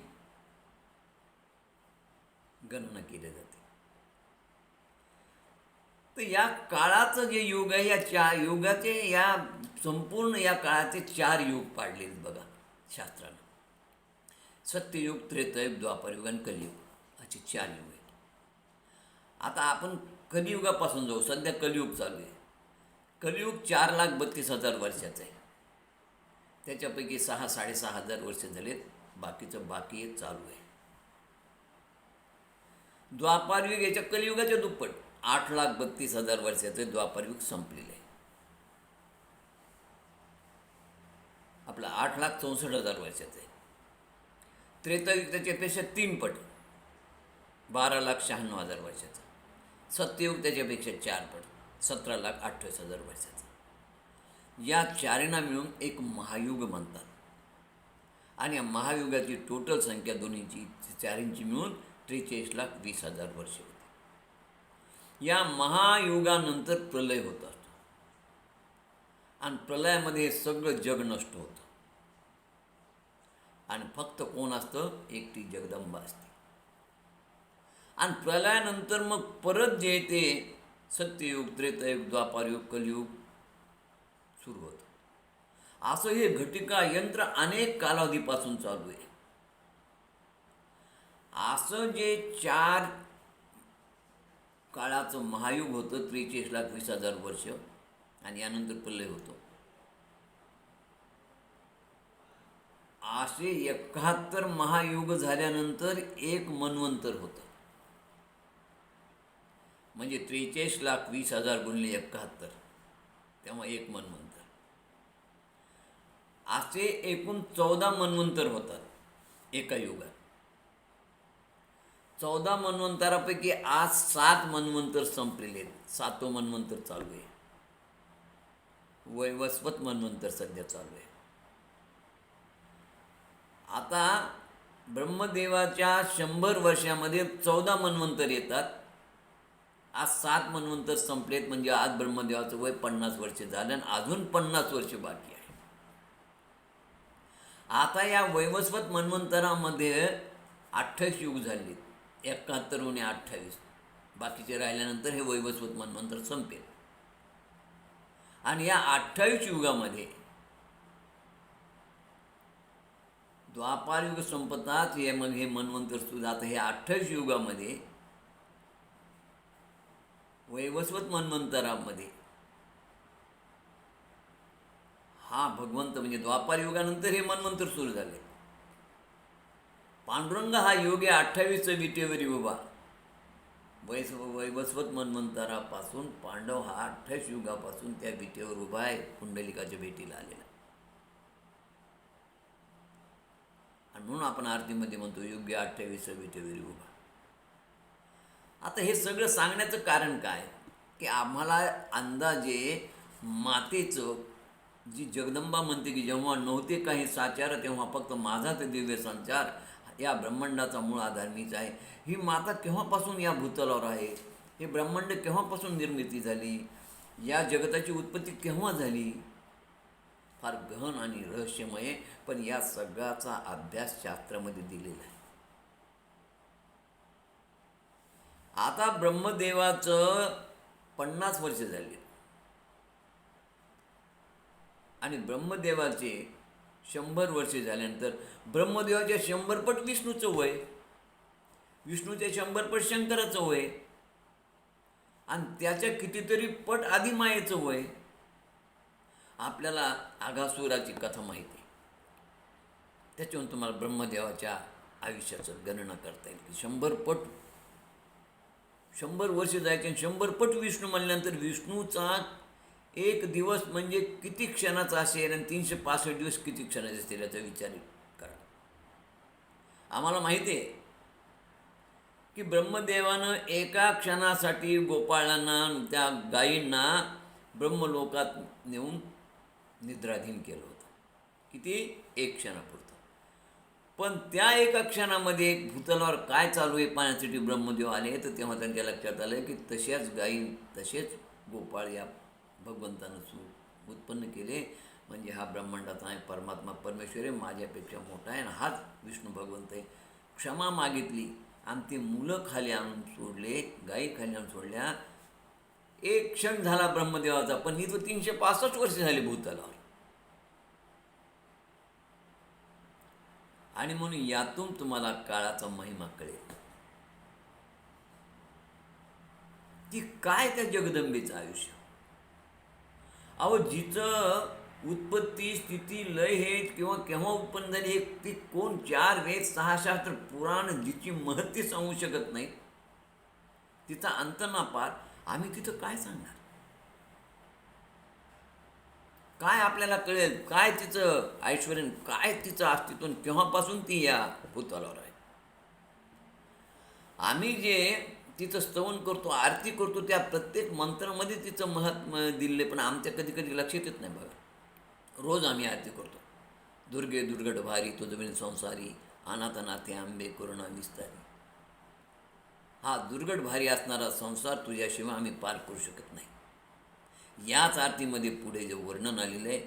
गणना केली जाते. तर या काळाचं जे युग आहे, या 4 युगाचे, या संपूर्ण या काळाचे 4 युग पाडले बघा शास्त्रानं. सत्ययुग, त्रेतायुग, द्वापरयुग आणि कलियुग असे 4 युग आहेत. आता आपण कलियुगापासून जाऊ. सध्या कलियुग चालू आहे. कलियुग 4,32,000 वर्षाचं आहे. त्याच्यापैकी 6,000-6,500 वर्ष झालेत, बाकीचं बाकी चालू आहे. द्वापारयुग याच्या कलियुगाच्या दुप्पट 8,32,000 वर्षाचं द्वापारयुग संपलेलं आहे. आपलं 8,64,000 वर्षाचं आहे. त्रेतायुग त्याच्यापेक्षा 3 पट 12,96,000 वर्षाचं. सत्ययुग त्याच्यापेक्षा 4 पट 17,28,000 वर्षाचं. या 4 मिळून एक महायुग म्हणतात. आणि या महायुगाची टोटल संख्या दोन्हीची 4 मिळून 43,20,000 वर्ष होती. या महायुगानंतर प्रलय होत असतो. आणि प्रलयामध्ये सगळं जग नष्ट होतं. आणि फक्त कोण असतं? एकटी जगदंबा असते. आणि प्रलयानंतर मग परत जे ते सत्ययुग, त्रेतायुग, द्वापारयुग, कलियुग सुरू होतं. असं हे घटिका यंत्र अनेक कालावधीपासून चालू आहे. असं जे 4 काळाचं महायुग होतं, 43,20,000 वर्ष, आणि यानंतर प्रलय होतो. असे 71 महायुग झाल्यानंतर एक मन्वंतर होतं. म्हणजे 43,20,000 गुणिले 71, तेव्हा एक मन्वंतर. असे एकूण 14 मन्वंतर होतात एका युगात. 14 मन्वंतरापैकी आज 7 मन्वंतर संपलेले आहेत. 7वं मन्वंतर चालू आहे. वैवस्वत मन्वंतर सध्या चालू आहे. आता ब्रह्मदेवाच्या 100 वर्षामध्ये 14 मन्वंतर येतात. आज 7 मन्वंतर संपलेत. म्हणजे आज ब्रह्मदेवाचं वय 50 वर्ष झालं आणि अजून 50 वर्ष बाकी आहे. आता या वैवस्वत मन्वंतरामध्ये 28 युग झाले. 71 उणे 28, बाकीचे राहिल्यानंतर हे वैवस्वत मन्वंतर संपेल. आणि या 28 युगामध्ये द्वापार युग संपतात. हे मन्वंतर सुद्धा आता हे 28 युगामध्ये वैवस्वत मन्वंतरामध्ये हा भगवंत म्हणजे द्वापार युगानंतर हे मन्वंतर सुरू झाले. पांडुरंग हा योग आहे 28 विटेवरी उभा. वैवस्वत मन्वंतरापासून पांडव हा 28 युगापासून त्या विटेवर उभा आहे, कुंडलिकाच्या भेटीला आलेला. आणि म्हणून आपण आरतीमध्ये म्हणतो योग्य 28 विटेवरी उभा. आता हे सगळं सांगण्याचं कारण काय की आम्हाला अंदाजे मातेचं जी जगदंबा म्हणते की जेव्हा नव्हते काही साचार तेव्हा फक्त माझाच दिव्य संचार, या ब्रह्मांडाचा मूळ आधार मीच आहे. ही माता केव्हापासून या भूतलावर आहे, हे ब्रह्मांड केव्हापासून निर्मिती झाली, या जगताची उत्पत्ती केव्हा झाली, फार गहन आणि रहस्यमय. पण या सगळ्याचा अभ्यास शास्त्रामध्ये दिलेला आहे. आता ब्रह्मदेवाचं 50 वर्ष झाले आणि ब्रह्मदेवाचे 100 वर्ष झाल्यानंतर ब्रह्मदेवाच्या 100 पट विष्णूचं वय, विष्णूच्या 100 पट शंकराचं वय आणि त्याच्या कितीतरी पट आदिमायेचं वय. आपल्याला आघासुराची कथा माहिती आहे. त्याच्यावरून तुम्हाला ब्रह्मदेवाच्या आयुष्याचं गणना करता येईल की 100 पट 100 वर्ष जायचे आणि 100 पट विष्णू म्हणल्यानंतर विष्णूचा एक दिवस म्हणजे किती क्षणाचा असेल आणि 365 दिवस किती क्षणाचे असतील याचा विचार करा. आम्हाला माहिती आहे की ब्रह्मदेवानं एका क्षणासाठी गोपाळांना त्या गायींना ब्रह्मलोकात नेऊन निद्राधीन केलं होतं. किती? एक क्षणापुरतं. पण त्या एका क्षणामध्ये भूतलावर काय चालू आहे पाहण्यासाठी ब्रह्मदेव आले. तर तेव्हा त्यांच्या लक्षात आलं की तशाच गायी तसेच गोपाळ या भगवंतानं उत्पन्न केले. म्हणजे हा ब्रह्मांडाचा आहे परमात्मा परमेश्वर आहे, माझ्यापेक्षा मोठा आहे आणि हाच विष्णू भगवंत आहे. क्षमा मागितली आणि ते मुलं खाली आणून सोडले, गायी खाली आणून सोडल्या. एक क्षण झाला ब्रह्मदेवाचा, पण इथं 365 वर्ष झाली भूतलावर. आणि म्हणून यातून तुम्हाला काळाचा महिमा कळेल की काय त्या जगदंबेचं आयुष्य. अहो जिचं उत्पत्ती स्थिती लय हे किंवा केव्हा उत्पन्न झाली हे ती कोण 4 वेद 6 शास्त्र पुराण जिची महत्ती सांगू शकत नाही, तिचा अंत ना पार, आम्ही तिथं काय सांगणार. काय आपल्याला कळेल, काय तिचं ऐश्वर्य, काय तिचं अस्तित्व, केव्हापासून ती या भूतलावर आहे. आम्ही जे तिचं स्तवन करतो, आरती करतो, त्या प्रत्येक मंत्रामध्ये तिचं महत्त्व दिले, पण आमच्या कधी कधी लक्षात येत नाही बघा. रोज आम्ही आरती करतो, दुर्गे दुर्गट भारी तुझविण संसारी, अनाथ नाथे आंबे करुणा विस्तारी. हा दुर्गट भारी असणारा संसार तुझ्याशिवाय आम्ही पार करू शकत नाही. याच आरतीमध्ये पुढे जे वर्णन आलेलं आहे,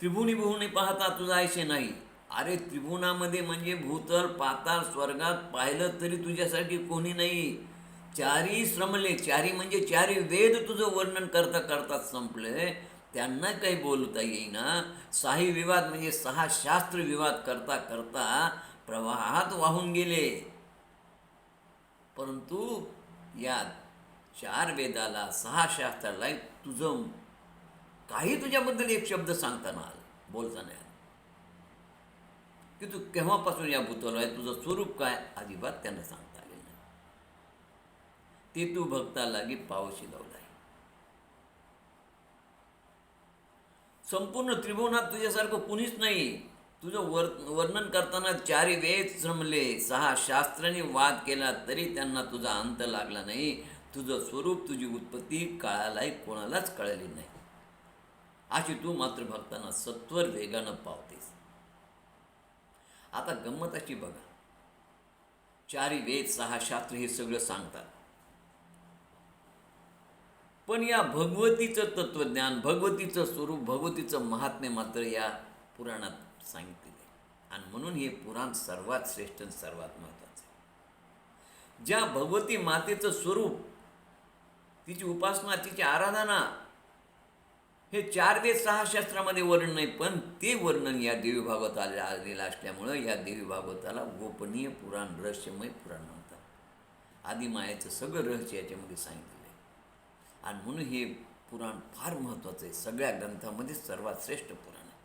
त्रिभुवनी भुवनी पाहता तुझा आयशे नाही. अरे त्रिभुवनामध्ये म्हणजे भूतल पाताळ स्वर्गात पाहिलं तरी तुझ्यासारखी कोणी नाही. 4 श्रमले, 4 म्हणजे 4 वेद तुझं वर्णन करता करता संपले, त्यांना काही बोलता येईना. 6 विवाद म्हणजे 6 शास्त्र विवाद करता करता प्रवाहात वाहून गेले. परंतु या 4 वेदाला 6 शास्त्राला तुझं काही तुझ्याबद्दल एक शब्द सांगताना आला, बोलताना आला. की तू केव्हापासून या भूतलावर आहे, तुझं स्वरूप काय, अजिबात त्यांना सांगता आलेलं नाही. ते तू भक्ता लागी पावशी लावला आहे. संपूर्ण त्रिभुवनात तुझ्यासारखं कुणीच नाही. तुझं वर्णन करताना 4 वेद श्रमले, 6 शास्त्रांनी वाद केला, तरी त्यांना तुझा अंत लागला नाही. तुझं स्वरूप, तुझी उत्पत्ती काळालाही कोणालाच कळली नाही. अशी तू मात्र भक्तांना सत्वर वेगानं पावतेस. आता गंमत अशी बघा, 4 वेद 6 शास्त्र हे सगळं सांगतात, पण या भगवतीचं तत्त्वज्ञान, भगवतीचं स्वरूप, भगवतीचं महात्म्य मात्र या पुराणात सांगितलेलं आहे. आणि म्हणून हे पुराण सर्वात श्रेष्ठ आणि सर्वात महत्त्वाचं आहे. ज्या भगवती मातेचं स्वरूप, तिची उपासना, तिची आराधना, हे 4 वेद 6 शास्त्रामध्ये वर्णन नाही, पण ते वर्णन या देवी भागवताला आलेलं असल्यामुळं या देवी भागवताला गोपनीय पुराण, रहस्यमय पुराण म्हणतात. आदिमायेचं सगळं रहस्य याच्यामध्ये सांगितलेलं आहे. आणि म्हणून हे पुराण फार महत्त्वाचं आहे. सगळ्या ग्रंथामध्ये सर्वात श्रेष्ठ पुराण आहे,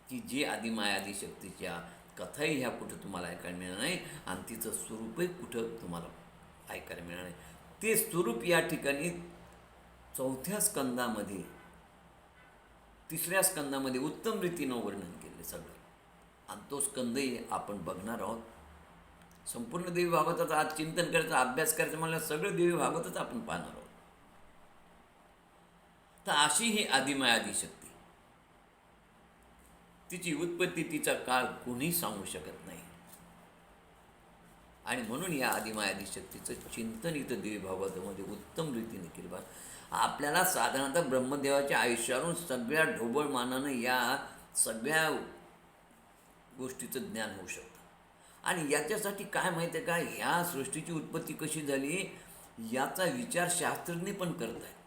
की जे आदिमाया आदिशक्तीच्या कथाही ह्या कुठं तुम्हाला ऐकायला मिळणार नाही, आणि तिचं स्वरूपही कुठं तुम्हाला ऐकायला मिळणार नाही. ते स्वरूप या ठिकाणी 4थ्या स्कंदामध्ये, 3ऱ्या स्कंदामध्ये उत्तम रीतीनं वर्णन केले सगळं. आणि तो स्कंदही आपण बघणार आहोत. संपूर्ण देवी भागवताचा आज चिंतन करायचं, अभ्यास करायचं म्हणलं, सगळं देवी भागवतच आपण पाहणार आहोत. तर अशी ही आदिमाया आदिशक्ती, तिची उत्पत्ती, तिचा काळ कोणी सांगू शकत नाही. आणि म्हणून या आदिमाया आदिशक्तीचं चिंतन इथं देवी भागवतामध्ये उत्तम रीतीने केलं बा. आपल्याला साधारणतः ब्रह्मदेवाच्या आयुष्यावरून सगळ्या ढोबळमानानं या सगळ्या गोष्टीचं ज्ञान होऊ शकतं. आणि याच्यासाठी काय माहिती आहे का, ह्या सृष्टीची उत्पत्ती कशी झाली याचा विचार शास्त्रज्ञ पण करत आहेत.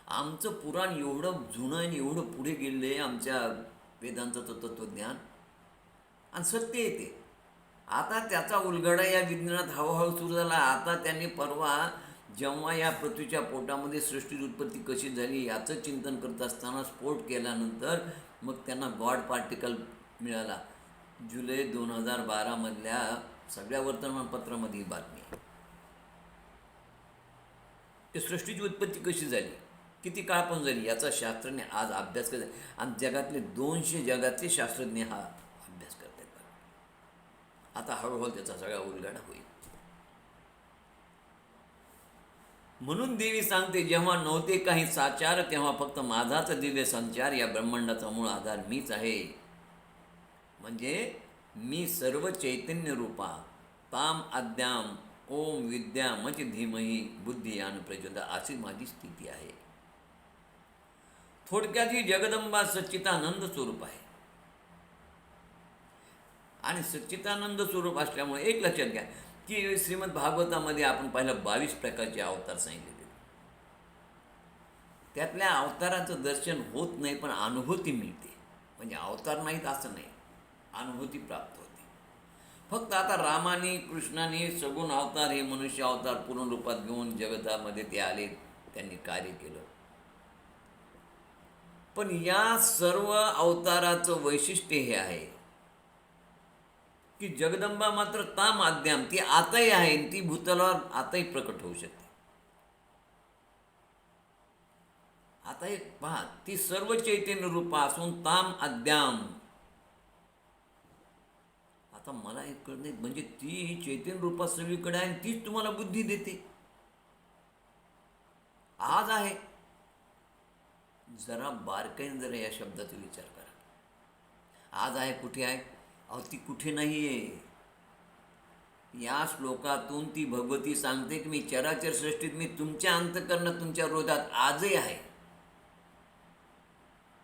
आमचं पुराण एवढं जुनं आणि एवढं पुढे गेलेलं आहे, आमच्या वेदांचं तत्त्वज्ञान, आणि सत्य येते. आता त्याचा उलगडा या विज्ञानात हळूहळू सुरू झाला. आता त्यांनी परवा जेव्हा या पृथ्वीच्या पोटामध्ये सृष्टीची उत्पत्ती कशी झाली याचं चिंतन करत असताना स्फोट केल्यानंतर मग त्यांना गॉड पार्टिकल मिळाला. जुलै 2012मधल्या सगळ्या वर्तमानपत्रामध्ये ही बातमी आहे की सृष्टीची उत्पत्ती कशी झाली, किती काळापासून झाली, याचा शास्त्रज्ञ आज अभ्यास करत आहे. आणि जगातले 200 जगातले शास्त्रज्ञ हा अभ्यास करत आहेत. आता हळूहळू त्याचा सगळा उलगडा होईल. म्हणून देवी सांगते, जेव्हा नव्हते काही साचार, तेव्हा फक्त माझाच दिव्य संचार, या ब्रह्मांडाचा मूळ आधार मीच आहे. म्हणजे मी सर्व चैतन्य रूपा, ताम अद्याम ओम विद्यामच धीमही बुद्धियान प्रचोदा, अशी माझी स्थिती आहे. थोडक्यात ही जगदंबा सच्चिदानंद स्वरूप आहे. आणि सच्चिदानंद स्वरूप असल्यामुळे एक लक्षात घ्या की श्रीमद भागवतामध्ये आपण पाहिलं 22 प्रकारचे अवतार सांगितलेले. त्यातल्या अवताराचं दर्शन होत नाही, पण अनुभूती मिळते. म्हणजे अवतार नाहीत असं नाही, अनुभूती प्राप्त होते. फक्त आता रामाने, कृष्णाने सगुण अवतार, हे मनुष्य अवतार पूर्ण रूपात घेऊन जगतामध्ये ते आले, त्यांनी कार्य केलं. पण या सर्व अवताराचं वैशिष्ट्य हे आहे की जगदंबा मात्र ताम आद्याम, ती आताही आहे, ती भूतलावर आताही प्रकट होऊ शकते. आता एक पहा, ती सर्व चैतन्य रूपा असून ताम आद्याम. आता मला एक कळत नाही, म्हणजे ती चैतन्य रूपा सगळीकडे आहे, तीच तुम्हाला बुद्धी देते. आज आहे, जरा बारकाईने जरा या शब्दाचा विचार करा. आज आहे, कुठे आहे? अहो, ती कुठे नाही आहे. या श्लोकातून ती भगवती सांगते की मी चराचर सृष्टीत, मी तुमच्या अंतःकरणात, तुमच्या हृदयात आजही आहे.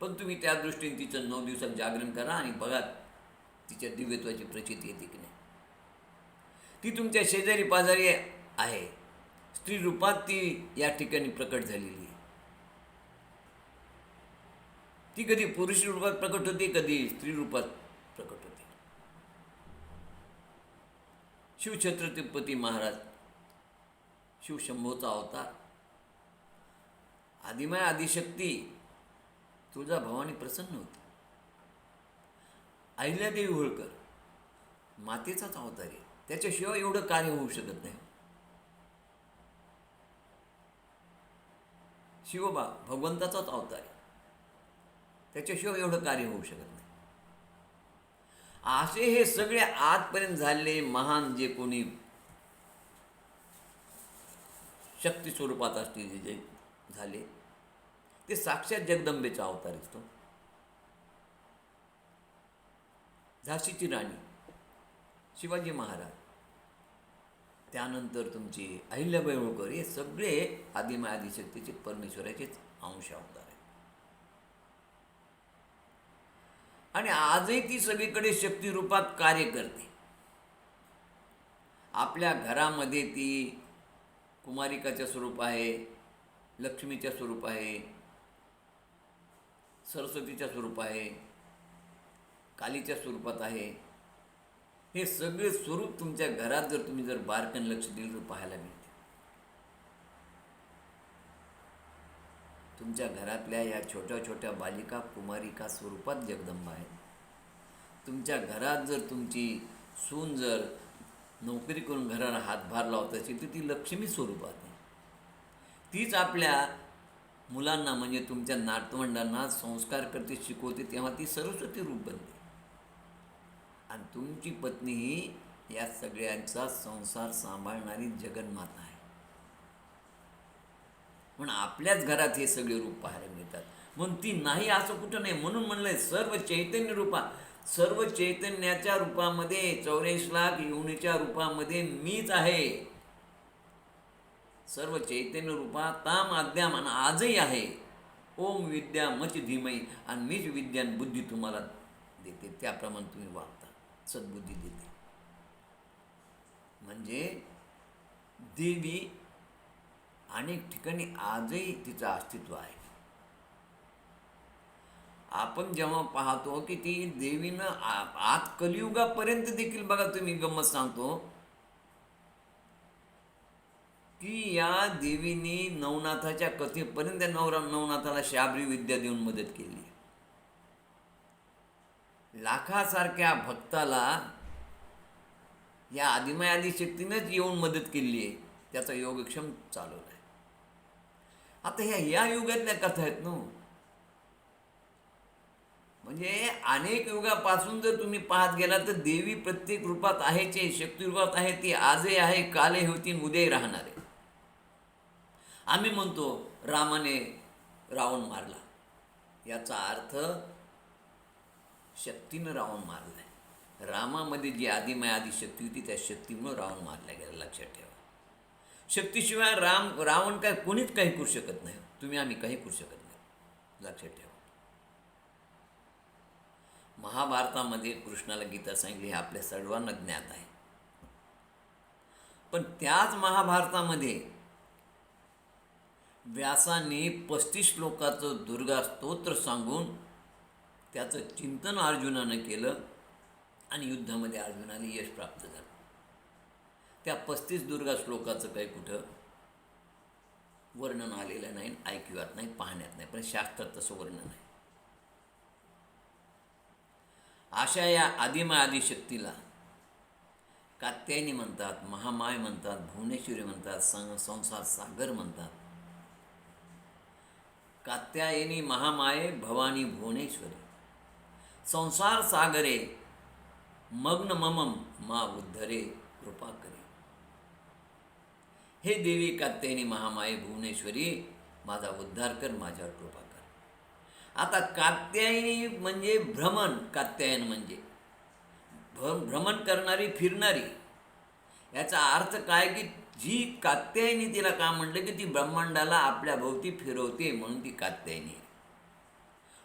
पण तुम्ही त्या दृष्टीने तिचं 9 दिवसात जागरण करा आणि बघा तिच्या दिव्यत्वाची प्रचिती येते की नाही. ती तुमच्या शेजारी पाजारी आहे, स्त्री रूपात ती या ठिकाणी प्रकट झालेली आहे. ती कधी पुरुष रूपात प्रकट होती, कधी स्त्री रूपात प्रकट होती. शिवछत्रपती महाराज, शिवशंभोचा अवतार, आदिमाया आदिशक्ती तुळजाभवानी प्रसन्न होती. अहिल्यादेवी होळकर मातेचाच अवतार आहे. त्याच्याशिवाय एवढं कार्य होऊ शकत नाही. शिवबा भगवंताचाच अवतार आहे. त्याच्याशिवाय एवढं कार्य होऊ शकत नाही. असे हे सगळे आजपर्यंत झालेले महान जे कोणी शक्ती स्वरूपात असलेले जे झाले ते साक्षात जगदंबेचा अवतार असतो. झाशीची राणी, शिवाजी महाराज, त्यानंतर तुमची अहिल्याबाई होळकर, हे सगळे आदिमाय आदिशक्तीचे परमेश्वराचेच अंश अवतार आहेत. आणि आजही ती सगळीकडे शक्तिरूपात कार्य करते. आपल्या घरामध्ये ती कुमारिकाच्या स्वरूप आहे, लक्ष्मीच्या स्वरूप आहे, सरस्वतीच्या स्वरूप आहे, कालीच्या स्वरूपात आहे. हे सगळे स्वरूप तुमच्या घरात जर तुम्ही जर बारकन लक्ष दिलं तर पाहायला मिळते. तुमच्या घरातल्या या छोट्या छोट्या बालिका कुमारिका स्वरूपात जगदंबा आहे. तुमच्या घरात जर तुमची सून जर नोकरी करून घराला हातभार लावत असेल तर ती लक्ष्मी स्वरूपात आहे. तीच आपल्या मुलांना म्हणजे तुमच्या नातवंडांना संस्कार करते, शिकवते, तेव्हा ती सरस्वती रूप बनते. आणि तुमची पत्नी ही या सगळ्यांचा संसार सांभाळणारी जगन्माता आहे. म्हणून आपल्याच घरात हे सगळे रूप पाहायला मिळतात. म्हणून ती नाही असं कुठं नाही. म्हणून म्हणलंय सर्व चैतन्य रूपा, सर्व चैतन्याच्या रूपामध्ये 84 लाख योनीच्या रूपामध्ये मीच आहे. सर्व चैतन्य रूपा ताम आद्याम आणि आजही आहे. ओम विद्या मच धीमई, आणि मीच विद्या आणि बुद्धी तुम्हाला देते, त्याप्रमाणे तुम्ही वागता, सद्बुद्धी देते. म्हणजे देवी अनेक ठिकाणी आजही तिचं अस्तित्व आहे. आपण जेव्हा पाहतो की ती देवीनं आत कलियुगापर्यंत देखील, बघा तुम्ही गंमत सांगतो की या देवीने नवनाथाच्या कथेपर्यंत नवनाथाला शाबरी विद्या देऊन मदत केली. लाखासारख्या भक्ताला या आदिमाय आदिशक्तीनंच येऊन मदत केली आहे. त्याचा योगक्षम चालवला आहे. आता ह्या युगातल्या कथा आहेत ना. म्हणजे अनेक युगापासून जर तुम्ही पाहत गेला तर देवी प्रत्येक रूपात आहेच, शक्ती रूपात आहे. ती आजही आहे, कालही होती, उद्याही राहणार आहे. आम्ही म्हणतो रामाने रावण मारला, याचा अर्थ शक्तीनं रावण मारलाय. रामामध्ये जी आदिमाय आदिशक्ती होती त्या शक्तीमुळे रावण मारला गेला. लक्षात ठेवा. शक्तीशिवाय रावण काय कोणीच काही करू शकत नाही. तुम्ही आम्ही काही करू शकत नाही. लक्षात ठेवा. महाभारतामध्ये कृष्णाला गीता सांगितली हे आपल्या सर्वांना ज्ञात आहे. पण त्याच महाभारतामध्ये व्यासाने 35 श्लोकाचं दुर्गा स्तोत्र सांगून त्याचं चिंतन अर्जुनानं केलं आणि युद्धामध्ये अर्जुनाला यश प्राप्त झालं. त्या 35 दुर्गा श्लोकाचं काही कुठं वर्णन आलेलं नाही, ऐकिवात नाही, पाहण्यात नाही, पण शास्त्रात तसं वर्णन आहे. अशा या आदिमाय आदिशक्तीला कात्यायनी म्हणतात, महामाय म्हणतात, भुवनेश्वरी म्हणतात, संसार सागर म्हणतात. कात्यायनी महामाये भवानी भुवनेश्वरी, संसार सागरे मग्न ममम मा उद्धरे कृपा करे. हे देवी कात्यायनी महामाये भुवनेश्वरी, माझा उद्धार कर, माझ्यावर कृपा कर. आता कात्यायनी म्हणजे भ्रमण, कात्यायन म्हणजे भ्रमण करणारी, फिरणारी. याचा अर्थ काय की जी कात्यायनी, तिला का म्हटलं की ती ब्रह्मांडाला आपल्या भोवती फिरवते म्हणून ती कात्यायनी.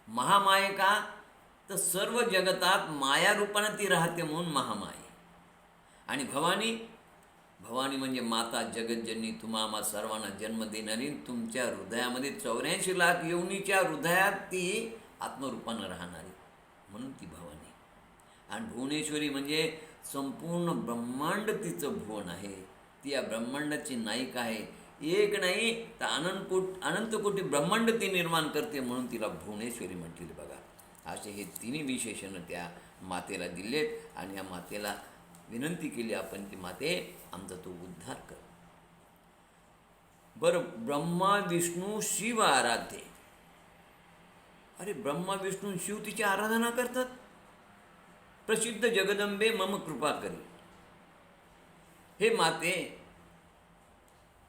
महामाये का तर सर्व जगतात माया रूपानं ती राहते म्हणून महामाये. आणि भवानी, भवानी म्हणजे माता जगज्जननी, तुम्हा आम्हा सर्वांना जन्म देणारी. तुमच्या हृदयामध्ये 84 लाख योनीच्या हृदयात ती आत्मरूपानं राहणारी म्हणून ती भवानी. आणि भुवनेश्वरी म्हणजे संपूर्ण ब्रह्मांड तिचं भुवन आहे. ती या ब्रह्मांडाची नायिका आहे. एक नाही तर अनंत कोटी ब्रह्मांड ती निर्माण करते म्हणून तिला भुवनेश्वरी म्हटली. बघा, असे हे तिन्ही विशेषणं त्या मातेला दिलेत. आणि या मातेला विनंती केली आपण की माते आमचा तो उद्धार कर. बरं, ब्रह्मा विष्णू शिव आराध्य. अरे ब्रह्मा विष्णू शिव तिची आराधना करतात. प्रसिद्ध जगदंबे मम कृपा करी. हे माते,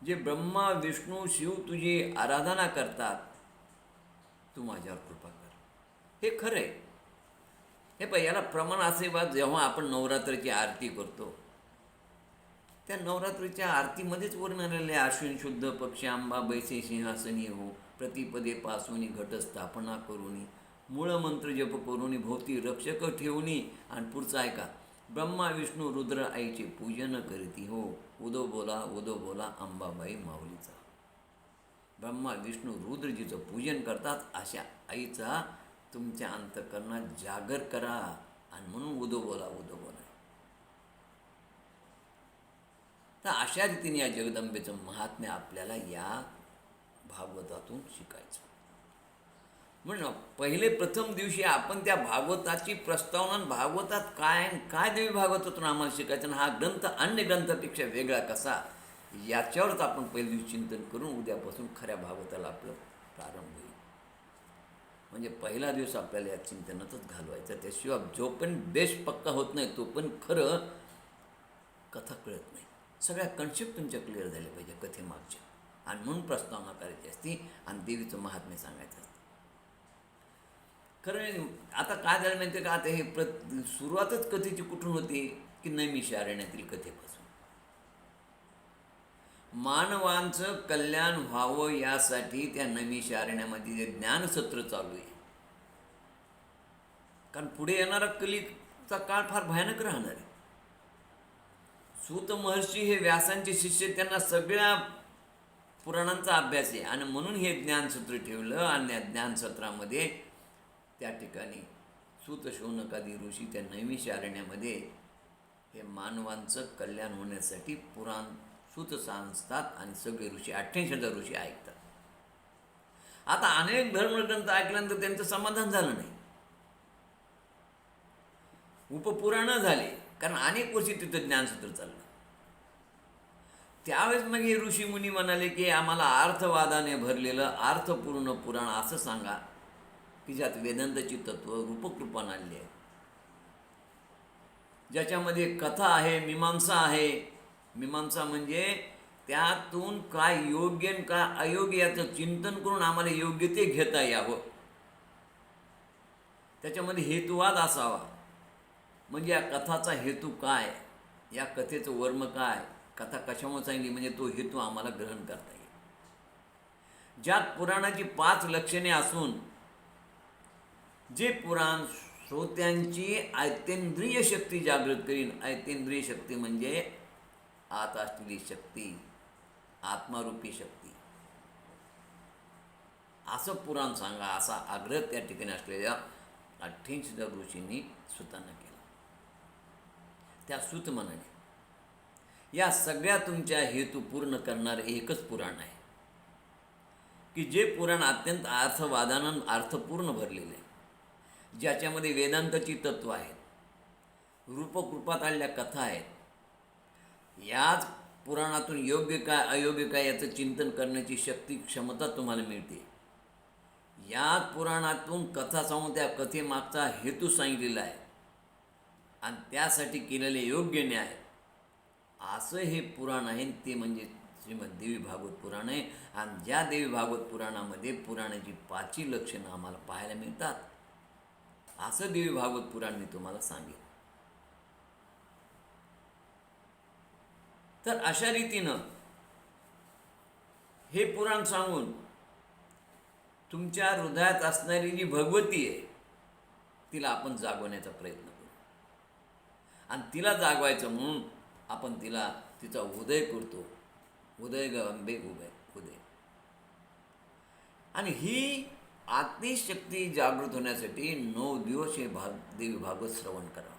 जे ब्रह्मा विष्णू शिव तुझी आराधना करतात, तू माझ्यावर कृपा कर. हे खरं आहे. हे पाय, याला प्रमाण असे बा, जेव्हा आपण नवरात्राची आरती करतो, त्या नवरात्रीच्या आरतीमध्येच वर्णन आलेले अश्विन शुद्ध पक्ष आंबा बैसे सिंहासनी हो, प्रतिपदे पासूनी घट स्थापना करूनी, मूळ मंत्र जप करूनी, भोवती रक्षक ठेवूनी. आणि पुढचं ऐका, ब्रह्मा विष्णू रुद्र आईचे पूजन करीती हो, उदो बोला अंबाबाई माऊलीचा. ब्रह्मा विष्णू रुद्रजीचं पूजन करतात, अशा आईचा तुमच्या अंतःकरणात जागर करा. आणि म्हणून उदो बोला. तर अशा रीतीने या जगदंबेचं महात्म्य आपल्याला या भागवतातून शिकायचं. म्हणून पहिले प्रथम दिवशी आपण त्या भागवताची प्रस्तावना, भागवतात काय देवी भागवतातून आम्हाला शिकायचं, हा ग्रंथ अन्य ग्रंथापेक्षा वेगळा कसा, याच्यावरच आपण पहिले दिवशी चिंतन करून उद्यापासून खऱ्या भागवताला आपलं प्रारंभ होईल. म्हणजे पहिला दिवस आपल्याला या चिंतनातच घालवायचा. त्याशिवाय जो पण बेस पक्का होत नाही, तो पण खरं कथा कळत नाही. सगळ्या कन्सेप्ट तुमच्या क्लिअर झाल्या पाहिजे कथेमागच्या, आणि म्हणून प्रस्तावना करायची असती आणि देवीचं महात्म्य सांगायचं असतं. खरं आता काय झालं माहिती का, आता हे सुरुवातच कथेची कुठून होती की नैमिषारण्यातील कथेपासून. मानवांचं कल्याण व्हावं यासाठी त्या नैमिषारण्यामध्ये जे ज्ञानसत्र चालू आहे, कारण पुढे येणारा कलिचा काळ फार भयानक राहणार आहे. सूत महर्षी हे व्यासांचे शिष्य, त्यांना सगळ्या पुराणांचा अभ्यास आहे, आणि म्हणून हे ज्ञानसूत्र ठेवलं. आणि या ज्ञानसत्रामध्ये त्या ठिकाणी सूत शौनकादी ऋषी त्या नैमिषारण्यामध्ये हे मानवांचं कल्याण होण्यासाठी पुराण सूत सांगतात, आणि सगळे ऋषी 88,000 ऋषी ऐकतात. आता अनेक धर्मग्रंथ ऐकल्यानंतर त्यांचं समाधान झालं नाही, उपपुराणं झाले, कारण अनेक वर्षी तिथं ज्ञानसूत्र चाललं. त्यावेळेस मग हे ऋषी मुनी म्हणाले की आम्हाला अर्थवादाने भरलेलं अर्थपूर्ण पुराण असं सांगा की ज्यात वेदांताची तत्व रूपकृपान आणली आहे, ज्याच्यामध्ये कथा आहे, मीमांसा आहे. मीमांसा म्हणजे त्यातून काय योग्य आणि काय अयोग्य याचं चिंतन करून आम्हाला योग्य ते घेता यावं. त्याच्यामध्ये हेतुवाद असावा. म्हणजे या कथाचा हेतू काय, या कथेचं वर्म काय, कथा कशामुळे सांगितली, म्हणजे तो हेतू आम्हाला ग्रहण करता येईल. ज्यात पुराणाची 5 लक्षणे असून जे पुराण श्रोत्यांची ऐतेंद्रिय शक्ती जागृत करीन. ऐतेंद्रिय शक्ती म्हणजे आत असलेली शक्ती, आत्मारूपी शक्ती, असं पुराण सांगा, असा आग्रह त्या ठिकाणी असलेल्या 88,000 ऋषींनी सुतांना केला. त्या सूत म्हणाले या सगळ्या तुमच्या हेतू पूर्ण करणारं एकच पुराण आहे की जे पुराण अत्यंत अर्थवादानं अर्थपूर्ण भरलेलं आहे, ज्याच्यामध्ये वेदांताची तत्व आहेत, रूपकृपात आलेल्या कथा आहेत. याच पुराणातून योग्य काय अयोग्य काय याचं चिंतन करण्याची शक्ती, क्षमता तुम्हाला मिळते. याच पुराणातून कथा सांगून त्या कथेमागचा हेतू सांगितलेला आहे आणि त्यासाठी केलेले योग्य न्याय, असं हे पुराण आहे. ते म्हणजे श्रीमद देवी भागवत पुराण आहे. आणि ज्या देवी भागवत पुराणामध्ये पुराणाची 5 लक्षणं आम्हाला पाहायला मिळतात, असं देवी भागवत पुराण मी तुम्हाला सांगेन. तर अशा रीतीनं हे पुराण सांगून तुमच्या हृदयात असणारी जी भगवती आहे तिला आपण जागवण्याचा प्रयत्न करू. आणि तिला जागवायचं म्हणून आपण तिचा उदय करतो. उदय ग अंबे उदय. आणि ही आत्मशक्ती जागृत होण्यासाठी 9 दिवस हे देवी भागवत श्रवण करा.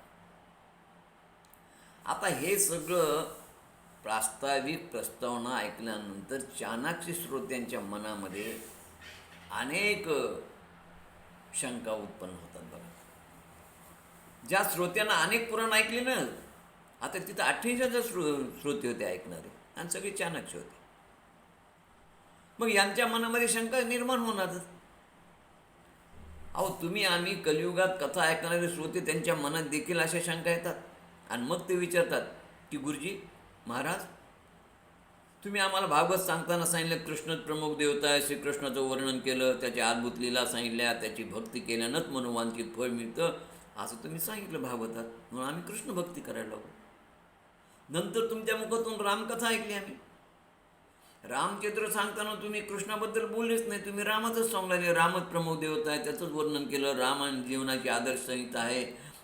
आता हे सगळं प्रास्ताविक प्रस्तावना ऐकल्यानंतर चाणाक्ष श्रोत्यांच्या मनामध्ये अनेक शंका उत्पन्न होतात. बघा, ज्या श्रोत्यांना अनेक पुराण ऐकले ना, आता तिथं 28,000 श्रोते होते ऐकणारे आणि सगळे चाणक्य होते. मग यांच्या मनामध्ये शंका निर्माण होणारच. अहो तुम्ही आम्ही कलियुगात कथा ऐकणारे श्रोते त्यांच्या मनात देखील अशा शंका येतात. आणि मग ते विचारतात की गुरुजी महाराज, तुम्ही आम्हाला भागवत सांगताना सांगितलं कृष्णच प्रमुख देवता आहे, श्रीकृष्णाचं वर्णन केलं, त्याच्या अद्भुत लीला सांगितल्या, त्याची भक्ती केल्यानंच मनोवांछित फळ मिळतं असं तुम्ही सांगितलं भागवतात, म्हणून आम्ही कृष्ण भक्ती करायला लागलो. नंतर तुमच्या मुखातून रामकथा ऐकली आम्ही. रामचरित्र सांगताना तुम्ही कृष्णाबद्दल बोललेच नाही, तुम्ही रामाचंच सांगले, रामच प्रमुख देवता आहे, त्याचंच वर्णन केलं, रामायण जीवनाची आदर्श संहिता आहे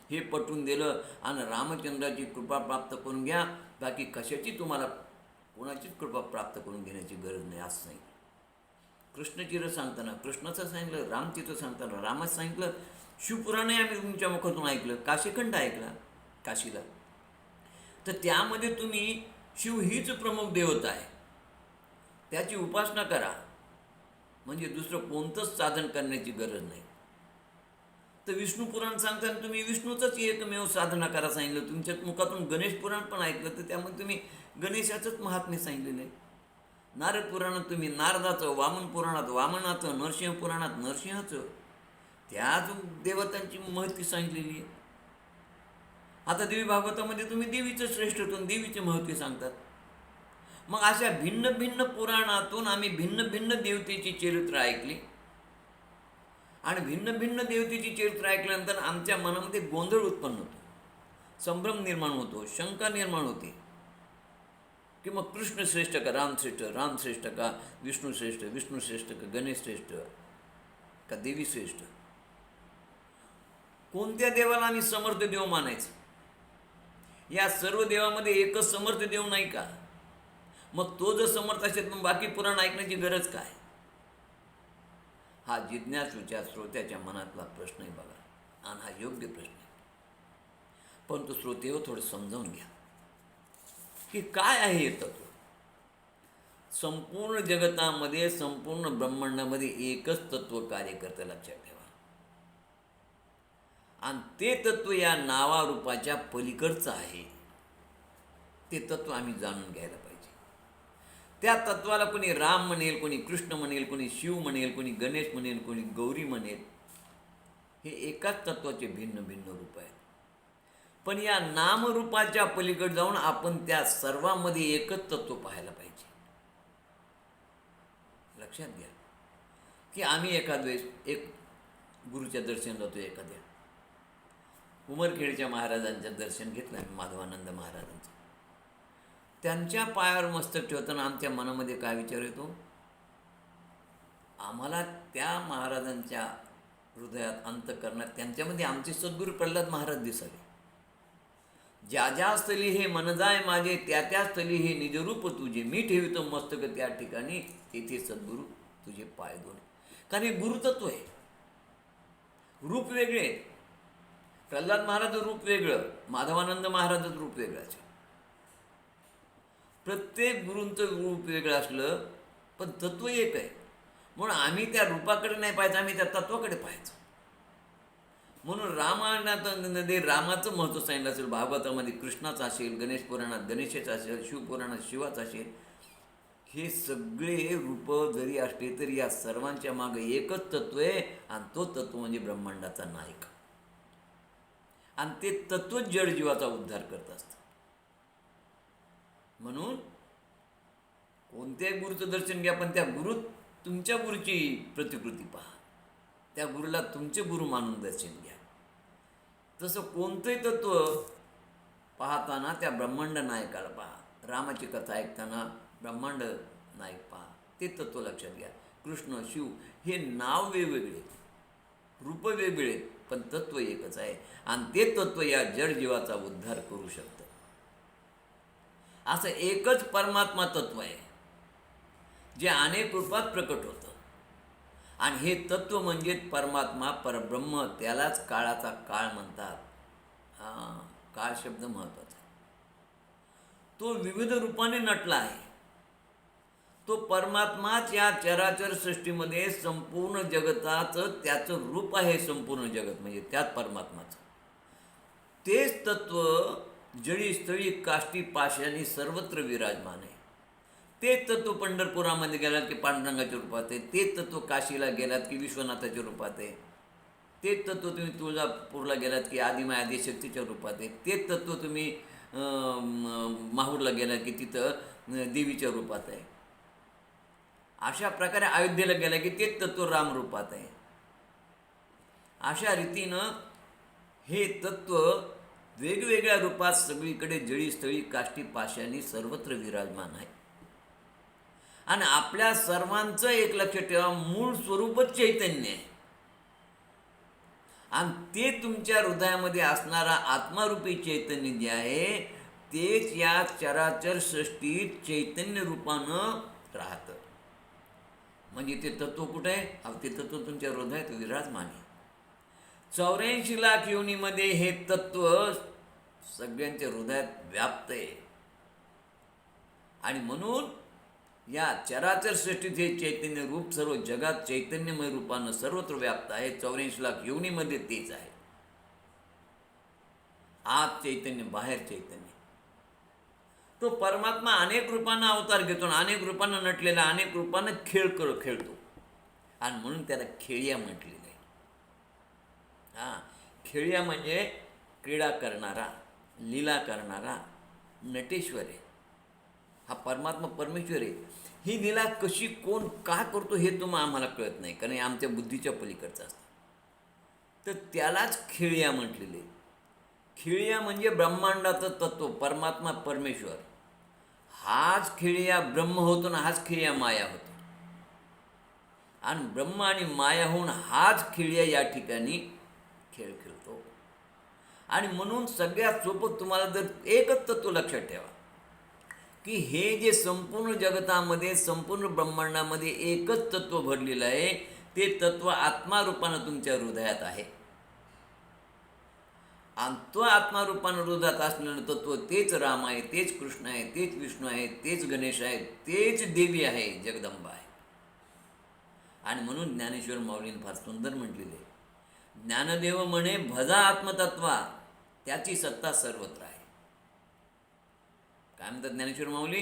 हे पटवून दिलं आणि रामचंद्राची कृपा प्राप्त करून घ्या, बाकी कशाची तुम्हाला कोणाचीच कृपा प्राप्त करून घेण्याची गरज नाही असं सांगितलं. कृष्णचरित्र सांगताना कृष्णाचं सांगितलं, रामचरित्र सांगताना रामाचं सांगितलं, शिवपुराणही आम्ही तुमच्या मुखातून ऐकलं, काशीखंड ऐकला काशीला. तर त्यामध्ये तुम्ही शिव हीच प्रमुख देवता आहे, त्याची उपासना करा, म्हणजे दुसरं कोणतंच साधन करण्याची गरज नाही. तर विष्णू पुराण सांगताना तुम्ही विष्णूचंच एकमेव साधना करा सांगितलं. तुमच्या मुखातून गणेश पुराण पण ऐकलं, तर त्यामध्ये तुम्ही गणेशाचंच महात्म्य सांगितलेलं आहे. नारद पुराणात तुम्ही नारदाचं, वामन पुराणात वामनाचं, नरसिंह पुराणात नरसिंहाचं, त्याच देवतांची महती सांगितलेली आहे. आता देवी भागवतामध्ये तुम्ही देवीचं श्रेष्ठत्व, देवीचे महत्त्व सांगतात. मग अशा भिन्न भिन्न पुराणातून आम्ही भिन्न भिन्न देवतेची चरित्र ऐकली आणि भिन्न भिन्न देवतेची चरित्र ऐकल्यानंतर आमच्या मनामध्ये गोंधळ उत्पन्न होतो, संभ्रम निर्माण होतो, शंका निर्माण होते की मग कृष्ण श्रेष्ठ का रामश्रेष्ठ, रामश्रेष्ठ का विष्णुश्रेष्ठ, विष्णुश्रेष्ठ का गणेश श्रेष्ठ का देवी श्रेष्ठ, कोणत्या देवाला आम्ही समर्थ देव मानायचं? या सर्व देवामध्ये एकच समर्थ देव नाही का? मग तो जर समर्थ असेल मग बाकी पुराण ऐकण्याची गरज काय? हा जिज्ञासूच्या श्रोत्याच्या मनातला प्रश्न आहे बघा, आणि हा योग्य प्रश्न आहे. पण तो श्रोतेहो थोडं समजावून घ्या की काय आहे हे तत्व. संपूर्ण जगतामध्ये, संपूर्ण ब्रह्मांडामध्ये एकच तत्व कार्य करतं, लक्षात ठेवा. आणि ते तत्व या नावारूपाच्या पलीकडचं आहे. ते तत्व आम्ही जाणून घ्यायला पाहिजे. त्या तत्वाला कोणी राम म्हणेल, कोणी कृष्ण म्हणेल, कोणी शिव म्हणेल, कोणी गणेश म्हणेल, कोणी गौरी म्हणेल. हे एकाच तत्वाचे भिन्न भिन्न रूप आहेत. पण या नामरूपाच्या पलीकडे जाऊन आपण त्या सर्वांमध्ये एकच तत्व पाहायला पाहिजे. लक्षात घ्या की आम्ही एखाद वेळेस एक गुरुच्या दर्शन जातो, एखाद्या उमरखेडच्या महाराजांचं दर्शन घेतलं आम्ही, माधवानंद महाराजांचं. त्यांच्या पायावर मस्तक ठेवताना आमच्या मनामध्ये काय विचार येतो? आम्हाला त्या महाराजांच्या हृदयात, अंतःकरणात, त्यांच्यामध्ये आमचे सद्गुरू प्रल्हाद महाराज दिसावे. ज्या ज्या स्थली हे मन जाय माझे, त्या त्या स्थली हे निजरूप तुझे, मी ठेवितो मस्तक त्या ठिकाणी, तेथे सद्गुरू तुझे पाय दोन. कारण हे गुरुतत्व आहे. रूप वेगळे, प्रल्हाद महाराज रूप वेगळं, माधवानंद महाराजचं रूप वेगळं आहे. प्रत्येक गुरूंचं रूप वेगळं असलं पण तत्व एक आहे. म्हणून आम्ही त्या रूपाकडे नाही पाहायचं, आम्ही त्या तत्वाकडे पाहायचं. म्हणून रामायणामध्ये रामाचं महत्त्व सांगितलं असेल, भागवतामध्ये कृष्णाचं असेल, गणेश पुराणात गणेशाचं असेल, शिवपुराणात शिवाचं असेल. हे सगळे रूप जरी असले तरी या सर्वांच्या मागे एकच तत्व आहे, आणि तो तत्व म्हणजे ब्रह्मांडाचा नायक. आणि ते तत्व जडजीवाचा उद्धार करत असतं. म्हणून कोणत्याही गुरुचं दर्शन घ्या, पण त्या गुरुत तुमच्या गुरुची प्रतिकृती पहा, त्या गुरुला तुमचे गुरु मानून दर्शन घ्या. तसं कोणतंही तत्व पाहताना त्या ब्रह्मांड नायकाला पहा. रामाची कथा ऐकताना ब्रह्मांड नायक पहा, ते तत्व लक्षात घ्या. कृष्ण, शिव हे नाव वेगवेगळे, रूप वेगवेगळे, पण तत्व एकच आहे. आणि ते तत्व या जडजीवाचा उद्धार करू शकतं. असं एकच परमात्मा तत्व आहे जे अनेक रूपात प्रकट होतं. आणि हे तत्व म्हणजे परमात्मा, परब्रह्म, त्यालाच काळाचा काळ म्हणतात. काळ शब्द महत्त्वाचा आहे. तो विविध रूपाने नटला आहे. तो परमात्माच या चराचर सृष्टीमध्ये संपूर्ण जगताचं त्याचं रूप आहे. संपूर्ण जगत म्हणजे त्यात परमात्माचं तेच तत्व जळी स्थळी काष्टी पाषाणी सर्वत्र विराजमान आहे. तेच तत्व पंढरपुरामध्ये गेलात की पांडुरंगाच्या रूपात आहे. तेच तत्व काशीला गेलात की विश्वनाथाच्या रूपात आहे. तेच तत्व तुम्ही तुळजापूरला गेलात की आदिमाय आदिशक्तीच्या रूपात आहे. तेच तत्व तुम्ही माहूरला गेलात की तिथं देवीच्या रूपात आहे. अशा प्रकारे अयोध्येला गेला की तेच तत्व रामरूपात आहे. अशा रीतीनं हे तत्व वेगवेगळ्या रूपात सगळीकडे जळी स्थळी काष्टी पाषाणी सर्वत्र विराजमान आहे. आणि आपल्या सर्वांचं एक लक्ष ठेवा, मूळ स्वरूपच चैतन्य आहे. आणि ते तुमच्या हृदयामध्ये असणारा आत्मारूपी चैतन्य जे आहे तेच या चराचर सृष्टीत चैतन्य रूपानं राहतं. म्हणजे ते तत्व कुठे आहे? ते तत्व तुमच्या हृदयात विराजमान आहे. 84 लाख योनीमध्ये हे तत्व सगळ्यांच्या हृदयात व्याप्त आहे. आणि म्हणून या चराचर सृष्टीत हे चैतन्य रूप सर्व जगात चैतन्यमय रूपानं सर्वत्र व्याप्त आहे. 84 लाख योनीमध्ये तेच आहे. आत चैतन्य, बाहेर चैतन्य. तो परमात्मा अनेक रूपानं अवतार घेतो, अनेक रूपानं नटलेला, अनेक रूपानं खेळतो. आणि म्हणून त्याला खेळिया म्हटलेलं आहे. खेळिया म्हणजे क्रीडा करणारा, लीला करणारा नटेश्वर आहे. हा परमात्मा परमेश्वर आहे. ही लीला कशी कोण का करतो हे आम्हाला कळत नाही, कारण आमच्या बुद्धीच्या पलीकडचं असतं. तर त्यालाच खेळिया म्हटलेले. खेळिया म्हणजे ब्रह्मांडाचं तत्व परमात्मा परमेश्वर. हाच खेळिया ब्रह्म होतो ना, हाच खेळिया माया होतो. आणि ब्रह्म आणि माया होऊन हाच खेळिया या ठिकाणी खेळ खेळतो. आणि म्हणून सगळ्यात सोपं तुम्हाला जर एकच तत्व लक्षात ठेवा की हे जे संपूर्ण जगतामध्ये, संपूर्ण ब्रह्मांडामध्ये एकच तत्व भरलेलं आहे, ते तत्व आत्मारूपानं तुमच्या हृदयात आहे. आणि तो आत्मारूपानं हृदयात असलेलं तत्व तेच राम आहे, तेच कृष्ण आहे, तेच विष्णू आहे, तेच गणेश आहे, तेच देवी आहे, जगदंबा आहे. आणि म्हणून ज्ञानेश्वर माऊलींनी फार सुंदर म्हटलेले, ज्ञानदेव म्हणे भजा आत्मतत्वा, त्याची सत्ता सर्वत्र आहे. काय म्हणतात ज्ञानेश्वर माऊली?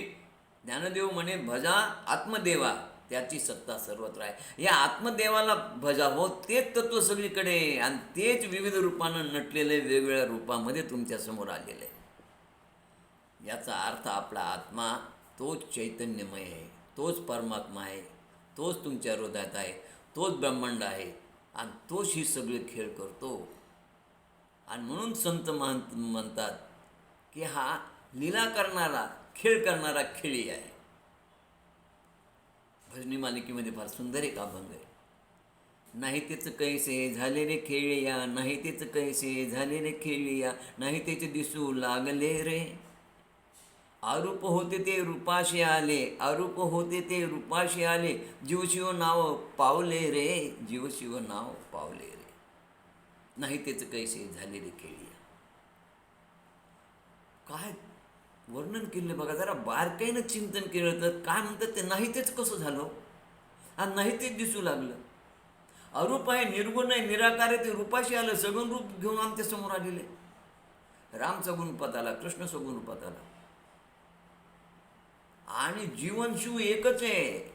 ज्ञानदेव म्हणे भजा आत्मदेवा, त्याची सत्ता सर्वत्र आहे. या आत्मदेवाला भजा हो, तेच तत्व सगळीकडे आणि तेच विविध रूपानं नटलेले, वेगवेगळ्या रूपामध्ये तुमच्या समोर आलेले. याचा अर्थ आपला आत्मा तोच चैतन्यमय आहे, तोच परमात्मा आहे, तोच तुमच्या हृदयात आहे, तोच ब्रह्मांड आहे आणि तोच ही सगळे खेळ करतो. आणि म्हणून संत म्हणतात की हा लीला करणारा, खेळ करणारा खेळी आहे. भजनी मालिकेमध्ये फार सुंदर एक अभंग आहे. नाही तेच कैसे झाले रे खेळिया, नाही तेच कैसे झाले रे खेळिया, नाही तेच दिसू लागले रे. अरूप होते ते रूपाशी आले, अरूप होते ते रूपाशी आले, जीवशिव नाव पावले रे, जीवशिव नाव पावले रे. नाही तेच कैसे झाले रे खेळिया. काय वर्णन केलं बघा, जरा बारकाईनं चिंतन केलं तर काय म्हणतात ते, नाही तेच कसं झालं आणि नाही तेच दिसू लागलं. अरूप आहे, निर्गुण आहे, निराकार आहे, ते रूपाशी आलं, सगुण रूप घेऊन आमच्या समोर आलेले. राम सगुण रूपात आला, कृष्ण सगुण रूपात आला. आणि जीवन शिव एकच आहे.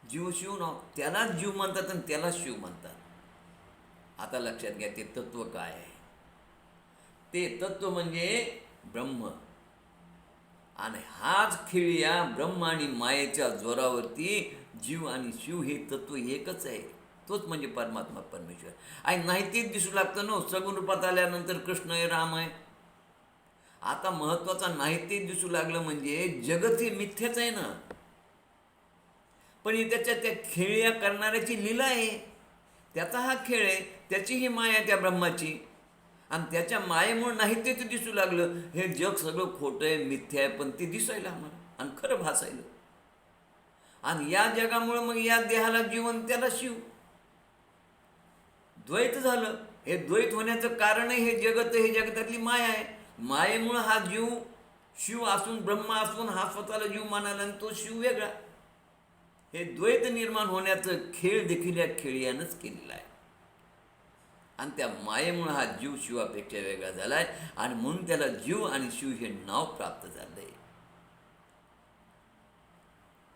जीव शिव नाव, त्यालाच जीव म्हणतात आणि त्यालाच शिव म्हणतात. आता लक्षात घ्या ते तत्व काय आहे. ते तत्व म्हणजे ब्रह्म. आणि हाच खेळिया ब्रह्म आणि मायेच्या जोरावरती जीव आणि शिव हे तत्व एकच आहे. तोच म्हणजे परमात्मा परमेश्वर. आणि नाही तेच दिसू लागतं ना, सगुण रूपात आल्यानंतर कृष्ण आहे, राम आहे. आता महत्त्वाचा नाही तेच दिसू लागलं म्हणजे जगत हे मिथ्याच आहे ना, पण हे त्याच्या त्या खेळिया करणाऱ्याची लीला आहे. त्याचा हा खेळ आहे, त्याची ही माया त्या ब्रह्माची. आणि त्याच्या मायेमुळे नाही तेच दिसू लागलं. हे जग सगळं खोटं आहे, मिथ्या आहे, पण ते दिसायला आम्हाला आणि खरं भासायलं. आणि या जगामुळं मग या देहाला जीवन, त्याला शिव. द्वैत झालं. हे द्वैत होण्याचं कारणही हे जगत, हे जगतातली माया आहे. मायेमुळं हा जीव शिव असून, ब्रह्म असून हा स्वतःला जीव मानायला आणि तो शिव वेगळा. हे द्वैत निर्माण होण्याचं खेळ देखील या खेळियानंच केलेला आहे. आणि त्या मायेमुळे हा जीव शिवापेक्षा वेगळा झाला आहे आणि म्हणून त्याला जीव आणि शिव हे नाव प्राप्त झालं आहे.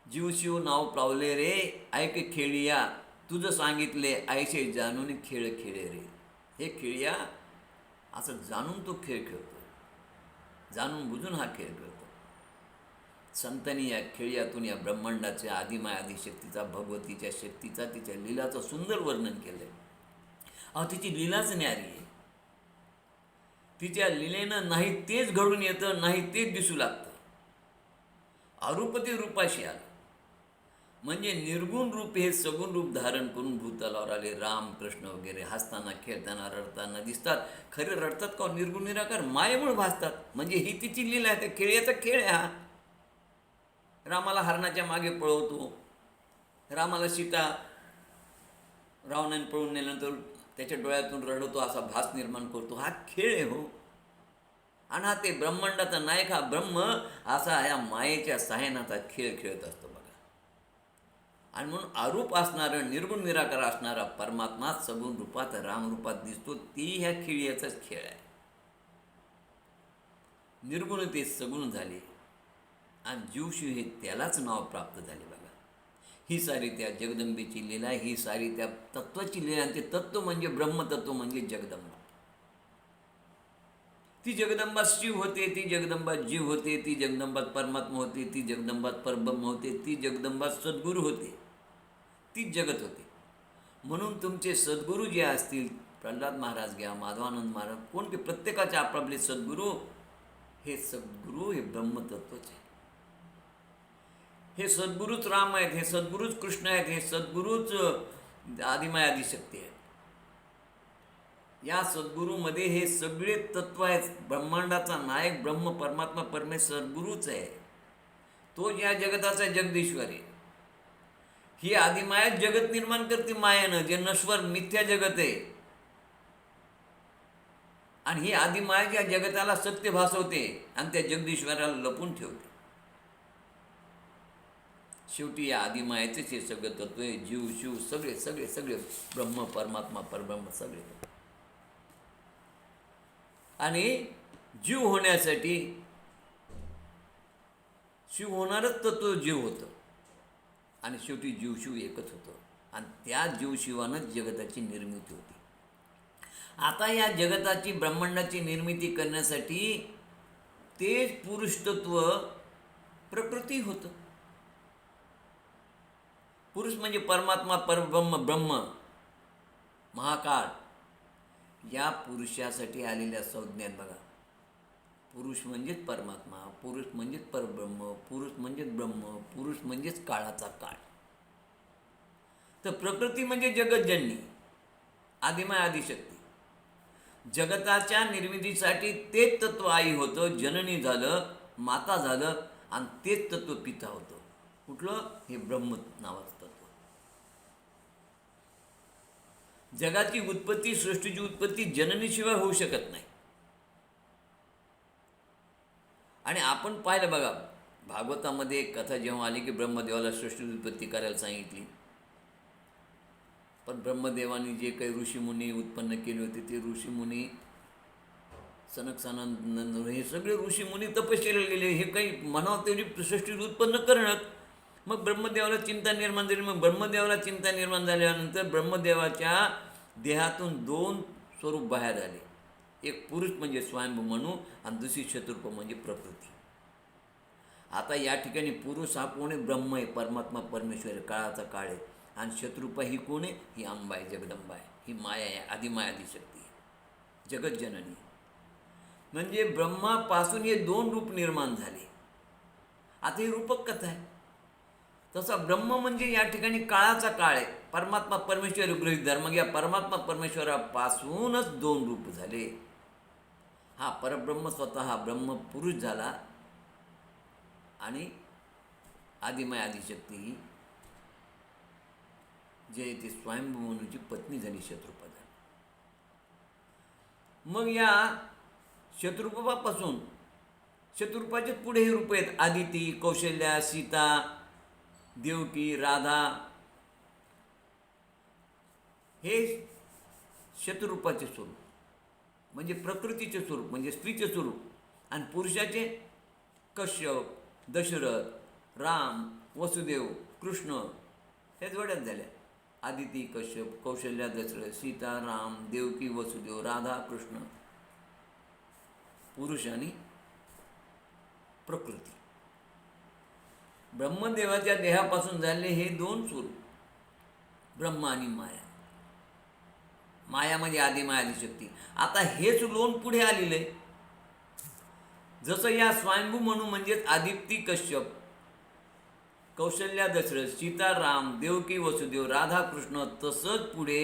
जीव शिव नाव पावले रे ऐक खेळिया, तुझं सांगितले ऐसे जाणून खेळ खेळे रे. हे खेळिया असं जाणून तो खेळ खेळतो, जाणून बुजून हा खेळ खेळतो. संतांनी या खेळियातून या ब्रह्मांडाच्या आदिमाय आदिशक्तीचा, भगवतीच्या शक्तीचा, तिच्या लीलाचं सुंदर वर्णन केलं आहे. अहो तिची लीलाच न्यारी आहे. तिच्या लीलेनं नाही तेच घडून येतं, नाही तेच दिसू लागतं. अरूपते रूपाशी आलं म्हणजे निर्गुण रूप हे सगुण रूप धारण करून भूतलावर आले. राम कृष्ण वगैरे हसताना खेळताना रडताना दिसतात. खरे रडतात का निर्गुण निराकार मायेमुळे भासतात. म्हणजे ही तिची लीला आहे. त्या खेळ्याचा खेळ आहे हा. रामाला हरणाच्या मागे पळवतो, रामाला सीता रावणाने पळून नेल्यानंतर त्याच्या डोळ्यातून रडवतो, असा भास निर्माण करतो. हा खेळ आहे हो. आणि हा ते ब्रह्मांडाचा नायक हा ब्रह्म असा या मायेच्या सायनाचा खेळ खेळत असतो बघा. आणि म्हणून अरूप असणारं निर्गुण निराकार असणारा परमात्मा सगुण रूपात रामरूपात दिसतो. ती ह्या खेळीचाच खेळ आहे. निर्गुण ते सगुण झाले आणि जीवशिव हे त्यालाच नाव प्राप्त झाले बघा. ही सारी त्या जगदंबेची लीला, ही सारी त्या तत्वाची लीला. आणि ते तत्व म्हणजे ब्रह्मतत्व म्हणजे जगदंबा. ती जगदंबा शिव होते, ती जगदंबा जीव होते, ती जगदंबात परमात्मा होते, ती जगदंबात परब्रह्म होते, ती जगदंबात सद्गुरू होते, ती जगत होते. म्हणून तुमचे सद्गुरू जे असतील, प्रल्हाद महाराज घ्या, माधवानंद महाराज, कोण की प्रत्येकाचे आपापले सद्गुरू, हे सद्गुरू हे ब्रह्मतत्वच आहे. हे सद्गुरूच राम आहेत, हे सद्गुरूच कृष्ण आहेत, हे सद्गुरूच आदिमाय आदिशक्ती आहेत. या सद्गुरूमध्ये हे सगळे तत्व आहेत. ब्रह्मांडाचा नायक ब्रह्म परमात्मा परमेश्वर गुरुच आहे. तो या जगताचा जगदीश्वर आहे. ही आदिमाया जगत निर्माण करते मायानं, जे नश्वर मिथ्या जगत आहे. आणि ही आदिमाया या जगताला सत्य भासवते आणि त्या जगदीश्वराला लपून ठेवते. शेवटी या आदिमायाचेच हे सगळं तत्व आहे. जीव शिव सगळे सगळे सगळे ब्रह्म परमात्मा परब्रह्म सगळे. आणि जीव होण्यासाठी शिव होणारच तत्व जीव होतं आणि शेवटी जीवशिव एकच होतं. आणि त्या जीवशिवानंच जगताची निर्मिती होती. आता या जगताची ब्रह्मांडाची निर्मिती करण्यासाठी तेच पुरुषतत्व प्रकृती होतं. पुरुष म्हणजे परमात्मा परब्रह्म ब्रह्म महाकाळ. या पुरुषासाठी आलेल्या संज्ञात बघा. पुरुष म्हणजेच परमात्मा, पुरुष म्हणजेच परब्रह्म, पुरुष म्हणजेच ब्रह्म, पुरुष म्हणजेच काळाचा काळ. तर प्रकृती म्हणजे जगतजननी आदिमाय आदिशक्ती. जगताच्या निर्मितीसाठी तेच तत्व आई होतं, जननी झालं, माता झालं आणि तेच तत्व पिता होतं. कुठलं? हे ब्रह्म नावाचं तत्व. जगाची उत्पत्ती, सृष्टीची उत्पत्ती जननीशिवाय होऊ शकत नाही. आणि आपण पाहिलं बघा, भागवतामध्ये एक कथा जेव्हा आली की ब्रह्मदेवाला सृष्टीची उत्पत्ती करायला सांगितली, पण ब्रह्मदेवानी जे काही ऋषीमुनी उत्पन्न केले होते ते ऋषीमुनी सनक सनंद हे सगळे ऋषीमुनी तपश्चर्याला गेले. हे काही म्हणावं तेवढी सृष्टी उत्पन्न करणं. मग ब्रह्मदेवाला चिंता निर्माण झाली. मग ब्रह्मदेवाला चिंता निर्माण झाल्यानंतर ब्रह्मदेवाच्या देहातून दोन स्वरूप बाहेर आले. एक पुरुष म्हणजे स्वयंभू मनू आणि दुसरी शत्रुप म्हणजे प्रकृती. आता या ठिकाणी पुरुष हा कोण आहे? ब्रह्म आहे, परमात्मा परमेश्वर आहे, काळाचा काळ आहे. आणि शत्रुपा ही कोण आहे? ही अंबा आहे, जगदंबा आहे, ही माया आहे, आदिमाया आदिशक्ती आहे, जगतजननी. म्हणजे ब्रह्मापासून हे दोन रूप निर्माण झाले. आता ही रूपक कथा आहे. तसा ब्रह्म म्हणजे या ठिकाणी काळाचा काळ आहे, परमात्मा परमेश्वर गृहीत धर. मग या परमात्मा परमेश्वरापासूनच दोन रूप झाले. हा परब्रह्म स्वतः ब्रह्म पुरुष झाला आणि आदिमाय आदिशक्ती ही जे ती स्वयंभू मनूची पत्नी झाली, शत्रुपा झाली. मग या शत्रुपापासून शत्रुपाचे पुढे हे रूप आहेत: आदिती, कौशल्या, सीता, देवकी, राधा. हे शतरूपाचे स्वरूप म्हणजे प्रकृतीचे स्वरूप म्हणजे स्त्रीचे स्वरूप, आणि पुरुषाचे कश्यप, दशरथ, राम, वसुदेव, कृष्ण हे जोड्यात झाल्या. आदिती, कश्यप, कौशल्या, दशरथ, सीता, राम, देवकी, वसुदेव, राधा, कृष्ण. पुरुष आणि प्रकृती. ब्रह्मदेवाच्या देहापासून झाले हे दोन स्वरूप, ब्रह्म आणि माया. माया म्हणजे आदिमाया आदिशक्ती. आता हेच लोन पुढे आलेलं आहे. जसं या स्वयंभू म्हणू म्हणजेच आदिती, कश्यप, कौशल्या, दशरथ, सीता, राम, देवकी, वसुदेव, राधा, कृष्ण, तसंच पुढे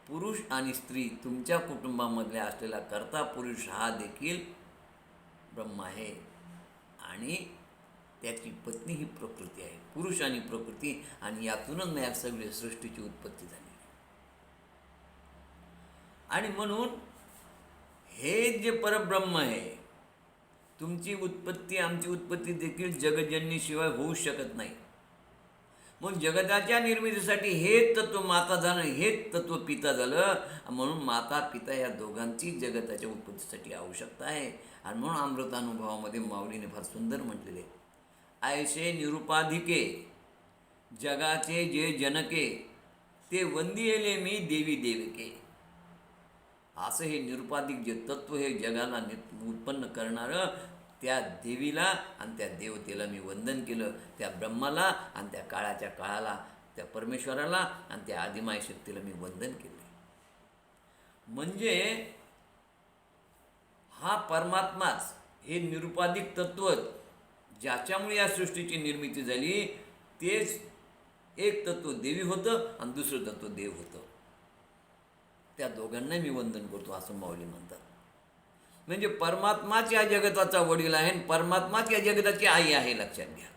पुरुष आणि स्त्री तुमच्या कुटुंबामधले असलेला कर्ता पुरुष हा देखील ब्रह्म आहे, आणि त्याची पत्नी ही प्रकृती आहे. पुरुष आणि प्रकृती, आणि यातूनच या सगळ्या सृष्टीची उत्पत्ती झाली. आणि म्हणून हे जे परब्रह्म आहे, तुमची उत्पत्ती आमची उत्पत्ती देखील जगजननीशिवाय होऊ शकत नाही. मग जगताच्या निर्मितीसाठी हेच तत्व माता झालं, हेच तत्व पिता झालं. म्हणून माता पिता या दोघांची जगताच्या उत्पत्तीसाठी आवश्यकता आहे. आणि म्हणून अमृतानुभवामध्ये माऊलीने फार सुंदर म्हटलेले, ऐसे निरुपाधिके जगाचे जे जनके, ते वंदिले मी देवी देवके. असं हे निरुपाधिक जे तत्व हे जगाला उत्पन्न करणारं, त्या देवीला आणि त्या देवतेला मी वंदन केलं. त्या ब्रह्माला आणि त्या काळाच्या काळाला, त्या परमेश्वराला आणि त्या आदिमाय शक्तीला मी वंदन केले. म्हणजे हा परमात्माच, हे निरुपाधिक तत्व ज्याच्यामुळे या सृष्टीची निर्मिती झाली, तेच एक तत्व देवी होतं आणि दुसरं तत्व देव होतं. त्या दोघांना मी वंदन करतो असं माऊली म्हणतात. म्हणजे परमात्माच या जगताचा वडील आहे, परमात्माच या जगताची आई आहे, लक्षात घ्या.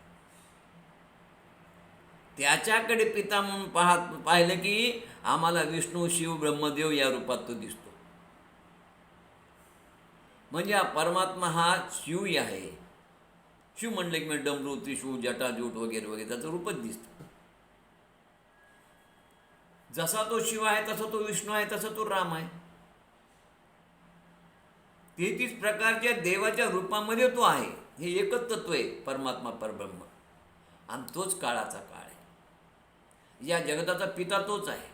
त्याच्याकडे पिता म्हणून पाहिलं की आम्हाला विष्णू, शिव, ब्रह्मदेव या रूपात तो दिसतो. म्हणजे हा परमात्मा हा शिव आहे. शिव म्हणलं की म्हणजे डमरू, त्रिशूळ, जटाजूट वगैरे वगैरे त्याचं रूपच दिसतं. जसा तो शिव आहे, तसा तो विष्णू आहे, तसा तो राम आहे. 33 प्रकारच्या देवाच्या रूपामध्ये तो आहे. हे एकच तत्व आहे परमात्मा परब्रह्म, आणि तोच काळाचा काळ आहे. या जगताचा पिता तोच आहे,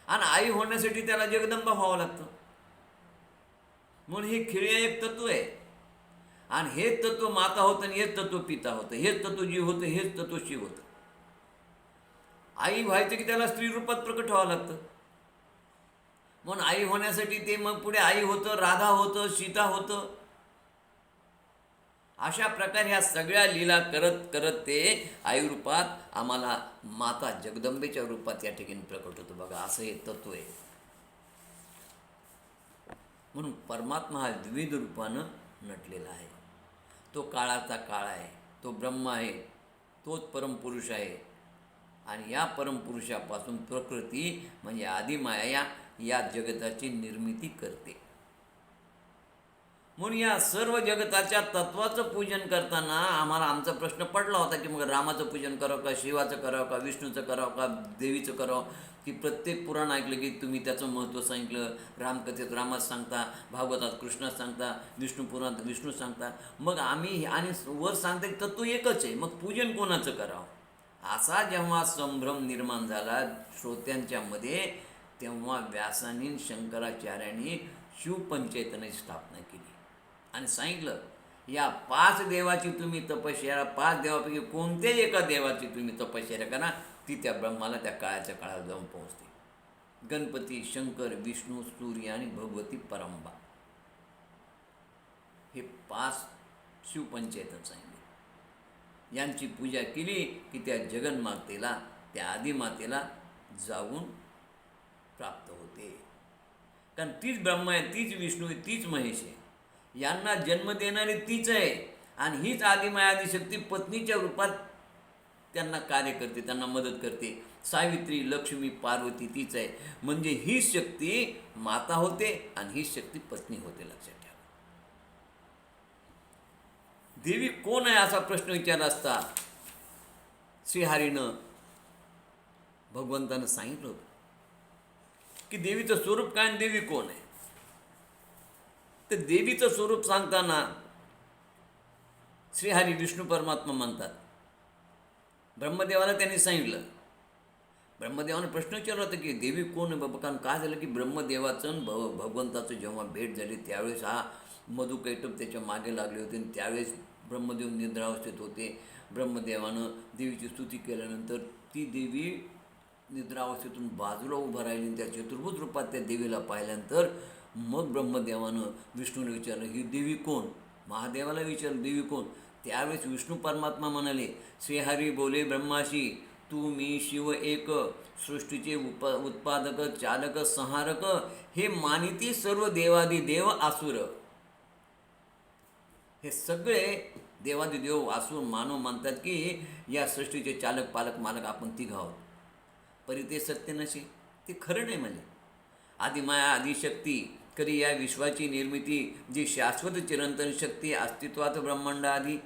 आणि आई होण्यासाठी त्याला जगदंबा व्हावं लागतं. म्हणून हे खिळे एक तत्व आहे, आणि हेच तत्व माता होतं आणि हेच तत्व पिता होतं, हेच तत्व जीव होतं, हेच तत्व शिव होतं. आई व्हायचं की त्याला स्त्री रूपात प्रकट व्हावं लागतं. म्हणून आई होण्यासाठी ते मग पुढे आई होतं, राधा होतं, सीता होतं. अशा प्रकारे ह्या सगळ्या लीला करत करत ते आई रूपात आम्हाला माता जगदंबेच्या रूपात या ठिकाणी प्रकट होतं. बघा, असं हे तत्व आहे. म्हणून परमात्मा हा द्विविध रूपानं नटलेला आहे. तो काळाचा काळ आहे, तो ब्रह्म आहे, तोच परमपुरुष आहे. आणि या परमपुरुषापासून प्रकृती म्हणजे आदिमाया या जगताची निर्मिती करते. म्हणून या सर्व जगताच्या तत्वाचं पूजन करताना आम्हाला आमचा प्रश्न पडला होता की मग रामाचं पूजन करावं का, शिवाचं करावं का, विष्णूचं करावं का, देवीचं करावं. की प्रत्येक पुराण ऐकलं की तुम्ही त्याचं महत्त्व सांगितलं. रामकथेत रामात सांगता, भागवतात कृष्णात सांगता, विष्णू पुराणात विष्णू सांगता. मग आम्ही आणि वर सांगता की तत्व एकच आहे, मग पूजन कोणाचं करावं. असा जेव्हा संभ्रम निर्माण झाला श्रोत्यांच्यामध्ये, तेव्हा व्यासांनी शंकराचार्यांनी शिवपंचायतने स्थापना केली आणि सांगितलं, या 5 देवाची तुम्ही तपश्चर्या, 5 देवापैकी कोणत्याही एका देवाची तुम्ही तपश्चर्या करा, ती त्या ब्रह्माला त्या काळाच्या काळात जाऊन पोहोचते. गणपती, शंकर, विष्णू, सूर्य आणि भगवती परंबा, हे 5 शिवपंचायत सांगितले. यांची पूजा केली की त्या जगन्मातेला, त्या आदिमातेला जाऊन प्राप्त होते. कारण तीच ब्रह्मा आहे, तीच विष्णू आहे, तीच महेश आहे. यांना जन्म देणारी तीच आहे, आणि हीच आदिमाया आदिशक्ती पत्नीच्या रूपात त्यांना कार्य करते, त्यांना मदत करते. सावित्री, लक्ष्मी, पार्वती तीच आहे. म्हणजे ही शक्ती माता होते आणि ही शक्ती पत्नी होते, लक्षात ठेवा. देवी कोण आहे असा प्रश्न विचारला असता श्रीहरीनं भगवंतानं सांगितलं होतं. की देवीचं स्वरूप काय आणि देवी कोण आहे. तर देवीचं स्वरूप सांगताना श्रीहरी विष्णू परमात्मा म्हणतात. ब्रह्मदेवाला त्यांनी सांगितलं, ब्रह्मदेवाने प्रश्न विचारला होता की देवी कोण आहे बाबा. कारण काय झालं की ब्रह्मदेवाचं आणि भगवंताचं जेव्हा भेट झाली त्यावेळेस हा मधुकैटभ त्याच्या मागे लागले होते आणि त्यावेळेस ब्रह्मदेव निद्रावस्थेत होते. ब्रह्मदेवानं देवीची स्तुती केल्यानंतर ती देवी निद्रावस्थेतून बाजूला उभं राहिली आणि त्या चतुर्भुज रूपात त्या देवीला पाहिल्यानंतर मग ब्रह्मदेवानं विष्णूने विचारलं ही देवी कोण. महादेवाला विचारलं देवी कोण. त्यावेळेस विष्णू परमात्मा म्हणाले, श्रीहरी बोले ब्रह्माशी, तू मी शिव एक, सृष्टीचे उत्पादक चालक संहारक, हे मानिती सर्व देवादिदेव आसुर. हे सगळे देवादिदेव आसुर मानव मानतात की या सृष्टीचे चालक पालक मालक आपण तिघ आहोत. परी ते सत्य नसे, ते खरं नाही. म्हणजे आदिमाया आदिशक्ती करी या विश्वाची निर्मिती, जी शाश्वत चिरंतन शक्ती अस्तित्वात ब्रह्मांडाआधी.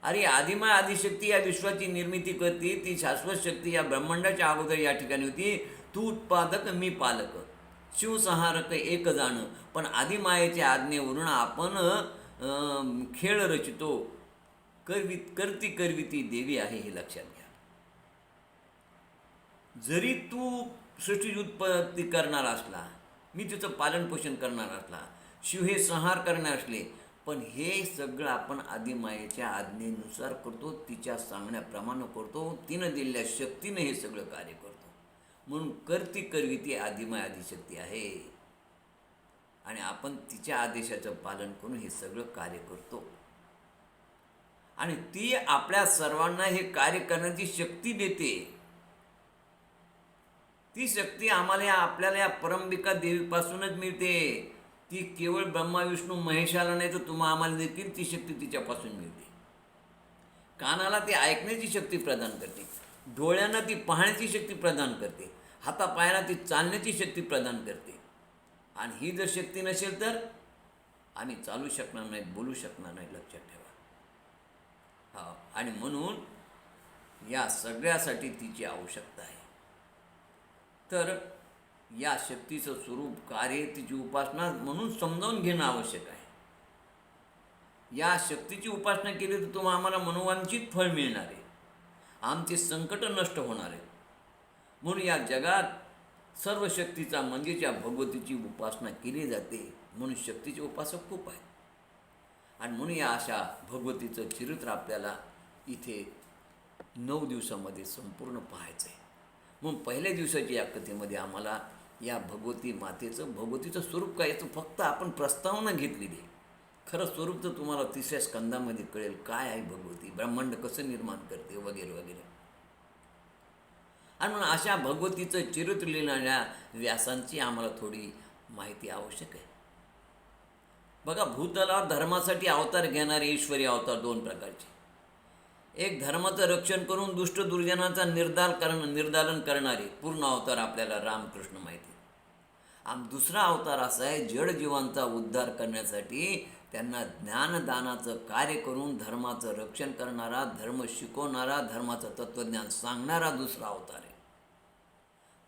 अरे आदिमाया आदिशक्ती या विश्वाची निर्मिती करते, ती शाश्वत शक्ती या ब्रह्मांडाच्या अगोदर या ठिकाणी होती. तू उत्पादक मी पालक, शिवसंहारक एक जाण. पण आदिमायेच्या आज्ञेवरून आपण खेळ रचितो. करती देवी आहे हे लक्षात घ्या. जरी तू सृष्टीची उत्पत्ती करणार असला, मी तिचं पालनपोषण करणार असला, शिव हे संहार करणार असले, पण हे सगळं आपण आदिमायेच्या आज्ञेनुसार करतो, तिच्या सांगण्याप्रमाणे करतो, तिनं दिलेल्या शक्तीनं हे सगळं कार्य करतो. म्हणून करती आदिमाय आदिशक्ती आहे आणि आपण तिच्या आदेशाचं पालन करून हे सगळं कार्य करतो. आणि ती आपल्या सर्वांना हे कार्य करण्याची शक्ती देते. ती शक्ती आपल्याला या परंबिका देवीपासूनच मिळते. ती केवळ ब्रह्मा विष्णू महेशाला नाही तर आम्हाला देखील ती शक्ती तिच्यापासून मिळते. कानाला ती ऐकण्याची शक्ती प्रदान करते, डोळ्यांना ती पाहण्याची शक्ती प्रदान करते, हातापायाला ती चालण्याची शक्ती प्रदान करते. आणि ही जर शक्ती नसेल तर आम्ही चालू शकणार नाहीत, बोलू शकणार नाही, लक्षात ठेवा. हा, आणि म्हणून या सगळ्यासाठी तिची आवश्यकता आहे. तर या शक्तीचं स्वरूप, कार्य, तिची उपासना म्हणून समजावून घेणं आवश्यक आहे. या शक्तीची उपासना केली तर आम्हाला मनोवांछित फळ मिळणार आहे, आमचे संकट नष्ट होणार आहे. म्हणून या जगात सर्व शक्तीचा म्हणजेच या भगवतीची उपासना केली जाते. म्हणून शक्तीचे उपासक खूप आहेत. आणि म्हणून या अशा भगवतीचं चरित्र आपल्याला इथे 9 दिवसामध्ये संपूर्ण पाहायचं आहे. म्हणून पहिल्या दिवसाच्या या कथेमध्ये आम्हाला या भगवती मातेचं, भगवतीचं स्वरूप काय याचं फक्त आपण प्रस्तावना घेतलेली आहे. खरं स्वरूप तर तुम्हाला 3ऱ्या स्कंदामध्ये कळेल. काय आहे भगवती, ब्रह्मांड कसं निर्माण करते वगैरे वगैरे. आणि म्हणून अशा भगवतीचं चरित्र लिहिणाऱ्या व्यासांची आम्हाला थोडी माहिती आवश्यक आहे. बघा, भूतलावर धर्मासाठी अवतार घेणारे ईश्वरी अवतार 2 प्रकारचे. एक धर्माचं रक्षण करून दुष्ट दुर्जनाचा निर्दालन करणारे पूर्ण अवतार आपल्याला रामकृष्ण माहिती. आणि दुसरा अवतार असा आहे जडजीवांचा उद्धार करण्यासाठी त्यांना ज्ञानदानाचं कार्य करून धर्माचं रक्षण करणारा, धर्म शिकवणारा, धर्माचं तत्त्वज्ञान सांगणारा दुसरा अवतार आहे.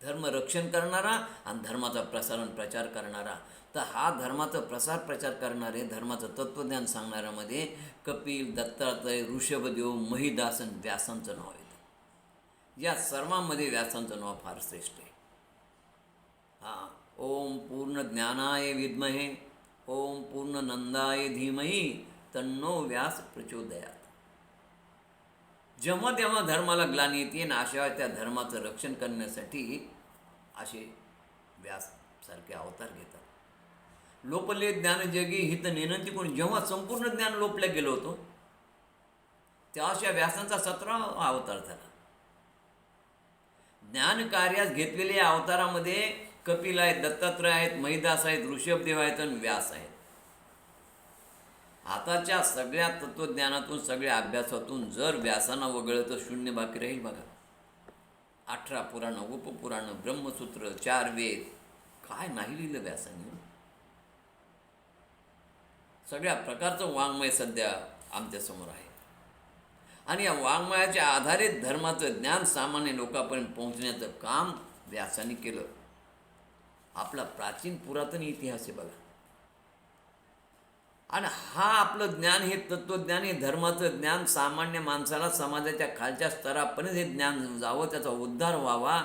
धर्म रक्षण करणारा आणि धर्माचा प्रचार करणारा. तर हा धर्माचा प्रचार करणारे, धर्माचं तत्त्वज्ञान सांगणाऱ्यामध्ये कपिल, दत्तात्रय, ऋषभदेव, महिदास आणि व्यासांचं नाव येतं. या सर्वांमध्ये व्यासांचं नाव फार श्रेष्ठ आहे. हां, ओम पूर्ण ज्ञानाय विद्महे ओम पूर्ण नंदाय धीमहि तन्नो व्यास प्रचोदयात. जेव्हा तेव्हा धर्माला ग्लानी येते आणि अशा त्या धर्माचं रक्षण करण्यासाठी असे व्यास सारखे अवतार घेतात. लोपले ज्ञान जगी हित नेनंती कोणी. जेव्हा संपूर्ण ज्ञान लोपलं गेलं होतं तेव्हा अशा व्यासांचा 17वा अवतार झाला. ज्ञान कार्यास घेतलेल्या अवतारामध्ये कपिल आहेत, दत्तात्रय आहेत, महिदास आहेत, ऋषभदेव आहेत आणि व्यास आहेत. आताच्या सगळ्या तत्त्वज्ञानातून, सगळ्या अभ्यासातून जर व्यासांना वगळलं तर शून्य बाकी राहील. बघा, 18 पुराणं, उपपुराणं, ब्रह्मसूत्र, 4 वेद, काय नाही लिहिलं व्यासांनी. सगळ्या प्रकारचं वाङ्मय सध्या आमच्यासमोर आहे. आणि या वाङ्मयाच्या आधारित धर्माचं ज्ञान सामान्य लोकांपर्यंत पोहोचण्याचं काम व्यासांनी केलं. आपला प्राचीन पुरातन इतिहास आहे बघा. आणि हा आपलं ज्ञान, हे तत्त्वज्ञान, हे धर्माचं ज्ञान सामान्य माणसाला समाजाच्या खालच्या स्तरापर्यंत हे ज्ञान जावं, त्याचा उद्धार व्हावा,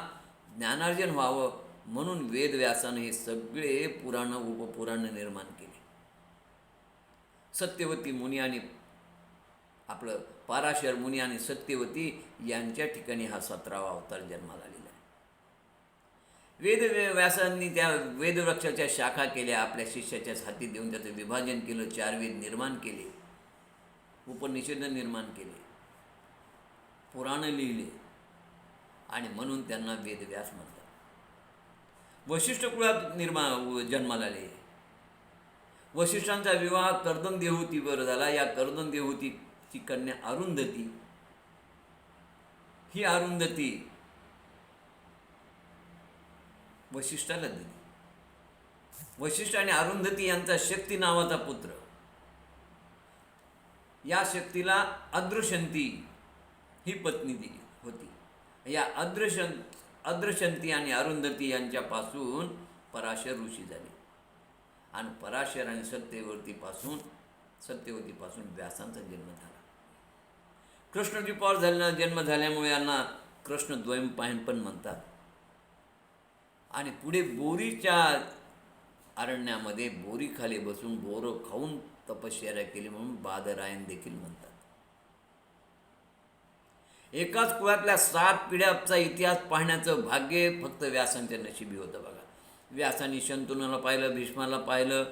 ज्ञानार्जन व्हावं म्हणून वेदव्यासानं हे सगळे पुराणं उपपुराणं निर्माण केले. सत्यवती मुनी आणि आपलं पराशर मुनी आणि सत्यवती यांच्या ठिकाणी हा 17वा अवतार जन्माला आलेला आहे. वेदव्यासांनी त्या वेदवृक्षाच्या शाखा केल्या, आपल्या शिष्याच्या हाती देऊन त्याचं विभाजन केलं, 4 वेद निर्माण केले, उपनिषद निर्माण केले, पुराणं लिहिले आणि म्हणून त्यांना वेदव्यास म्हणतात. वशिष्ठ कुळात जन्माला आले. वशिष्ठांचा विवाह कर्दम देवहूतीवर झाला. या कर्दम देवहूतीची कन्या अरुंधती, ही अरुंधती वशिष्ठाला दिली. वशिष्ठ आणि अरुंधती यांचा शक्ती नावाचा पुत्र. या शक्तीला अदृशंती ही पत्नी दिली होती. या अदृशंती आणि अरुंधती यांच्यापासून पराशर ऋषी झाले आणि पराशर आणि सत्यवतीपासून व्यासांचा जन्म झाला. कृष्णद्वीपावर जन्म झाल्यामुळे यांना कृष्णद्वैपायन पण म्हणतात. आणि पुढे बोरीच्या अरण्यामध्ये बोरीखाली बसून बोरं खाऊन तपश्चर्या केली म्हणून बादरायण देखील म्हणतात. एकाच कुळातल्या 7 पिढ्यांचा इतिहास पाहण्याचं भाग्य फक्त व्यासांच्या नशिबी होतं बघा. व्यासांनी शंतनूला पाहिलं, भीष्माला पाहिलं,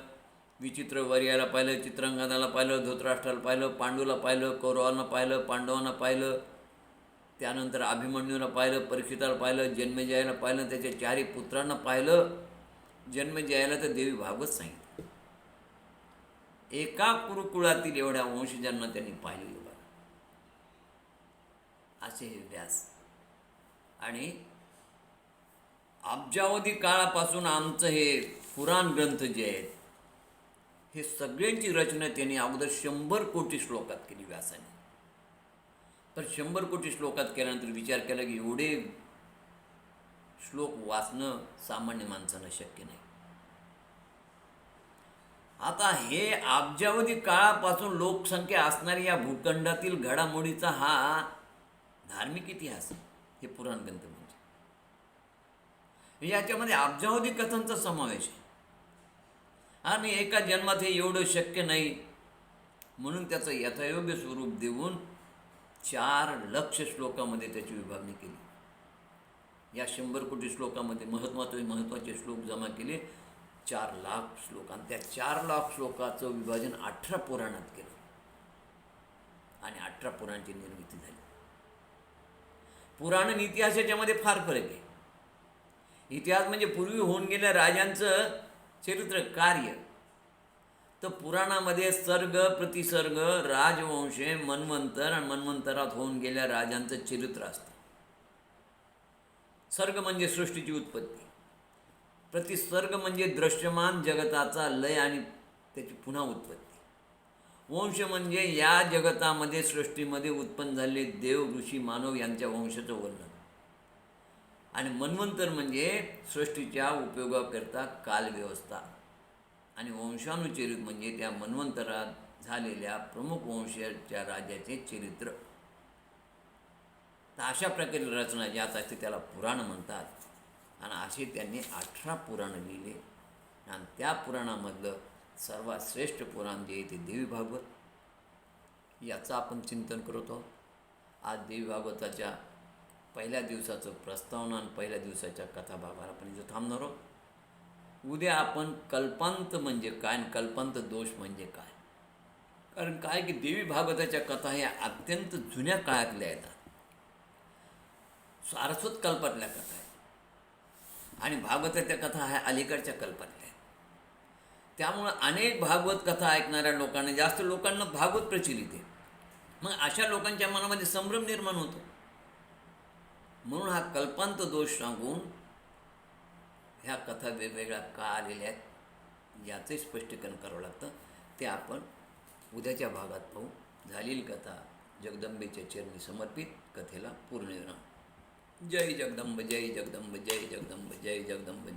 विचित्रवर्याला पाहिलं, चित्रांगदाला पाहिलं, धृतराष्ट्राला पाहिलं, पांडूला पाहिलं, कौरवांना पाहिलं, पांडवांना पाहिलं, त्यानंतर अभिमन्यूला पाहिलं, परीक्षिताला पाहिलं, जन्मेजयाला पाहिलं, त्याच्या 4ही पुत्रांना पाहिलं. जन्मेजयाला तर देवी भागवत सांगितलं. एका कुरुकुळातील एवढ्या वंशजांना त्यांनी पाहिलेलं बघा. असे हे व्यास. आणि अब्जावधी काळापासून आमचं हे पुराण ग्रंथ जे आहेत, हे सगळ्यांची रचना त्यांनी अगोदर 100 कोटी श्लोकात केली व्यासाने. तर 100 कोटी श्लोकात केल्यानंतर विचार केला की एवढे श्लोक वाचणं सामान्य माणसानं शक्य नाही. आता हे अब्जावधी काळापासून लोकसंख्या असणाऱ्या या भूखंडातील घडामोडीचा हा धार्मिक इतिहास, हे पुराण ग्रंथ म्हणजे याच्यामध्ये अब्जावधी कथांचा समावेश आहे. आणि एका जन्मात हे एवढं शक्य नाही म्हणून त्याचं यथायोग्य स्वरूप देऊन 4 लक्ष श्लोकामध्ये त्याची विभागणी केली. या 100 कोटी श्लोकामध्ये महत्त्वाचे श्लोक जमा केले, 4 लाख श्लोक. आणि त्या 4 लाख श्लोकाचं विभाजन 18 पुराणात केलं आणि 18 पुराणांची निर्मिती झाली. पुराण आणि इतिहास याच्यामध्ये फार फरक आहे. इतिहास म्हणजे पूर्वी होऊन गेल्या राजांचं चरित्र कार्य. तर पुराणामध्ये सर्ग, प्रतिसर्ग, राजवंश, मन्वंतर आणि मन्वंतरात होऊन गेल्या राजांचं चरित्र असतं. सर्ग म्हणजे सृष्टीची उत्पत्ती, प्रतिसर्ग म्हणजे दृश्यमान जगताचा लय आणि त्याची पुन्हा उत्पत्ती, वंश म्हणजे या जगतामध्ये सृष्टीमध्ये उत्पन्न झालेले देव, ऋषी, मानव यांच्या वंशाचं वर्णन, आणि मन्वंतर म्हणजे सृष्टीच्या उपयोगाकरता कालव्यवस्था, आणि वंशानुचरित म्हणजे त्या मन्वंतरात झालेल्या प्रमुख वंशाच्या राजाचे चरित्र. तर अशा प्रकारे रचना ज्यात असते त्याला पुराण म्हणतात. आणि असे त्यांनी 18 पुराणं लिहिले. आणि त्या पुराणामधलं सर्वात श्रेष्ठ पुराण जे आहे ते देवी भागवत, याचं आपण चिंतन करत आहोत. आज देवी भागवताच्या पहिल्या दिवसाचं प्रस्तावना आणि पहिल्या दिवसाच्या कथाभागाला आपण इथं थांबणार आहोत. उद्या आपण कल्पांत म्हणजे काय आणि कल्पांत दोष म्हणजे काय. कारण काय की देवी भागवताच्या कथा ह्या अत्यंत जुन्या काळातल्या येतात, सारस्वत कल्पातल्या कथा आहेत, आणि भागवताच्या कथा ह्या अलीकडच्या कल्पातल्या आहेत. त्यामुळं अनेक भागवत कथा ऐकणाऱ्या लोकांना, जास्त लोकांना भागवत प्रचलित आहे. मग अशा लोकांच्या मनामध्ये संभ्रम निर्माण होतो. म्हणून हा कल्पांत दोष सांगून ह्या कथा वेगवेगळ्या का आलेल्या आहेत याचे स्पष्टीकरण करावं लागतं. ते आपण उद्याच्या भागात पाहू. झालेली कथा जगदंबेच्या चरणी समर्पित. कथेला पूर्णविराम. जय जगदंब, जय जगदंब, जय जगदंब, जय जगदंब, जय.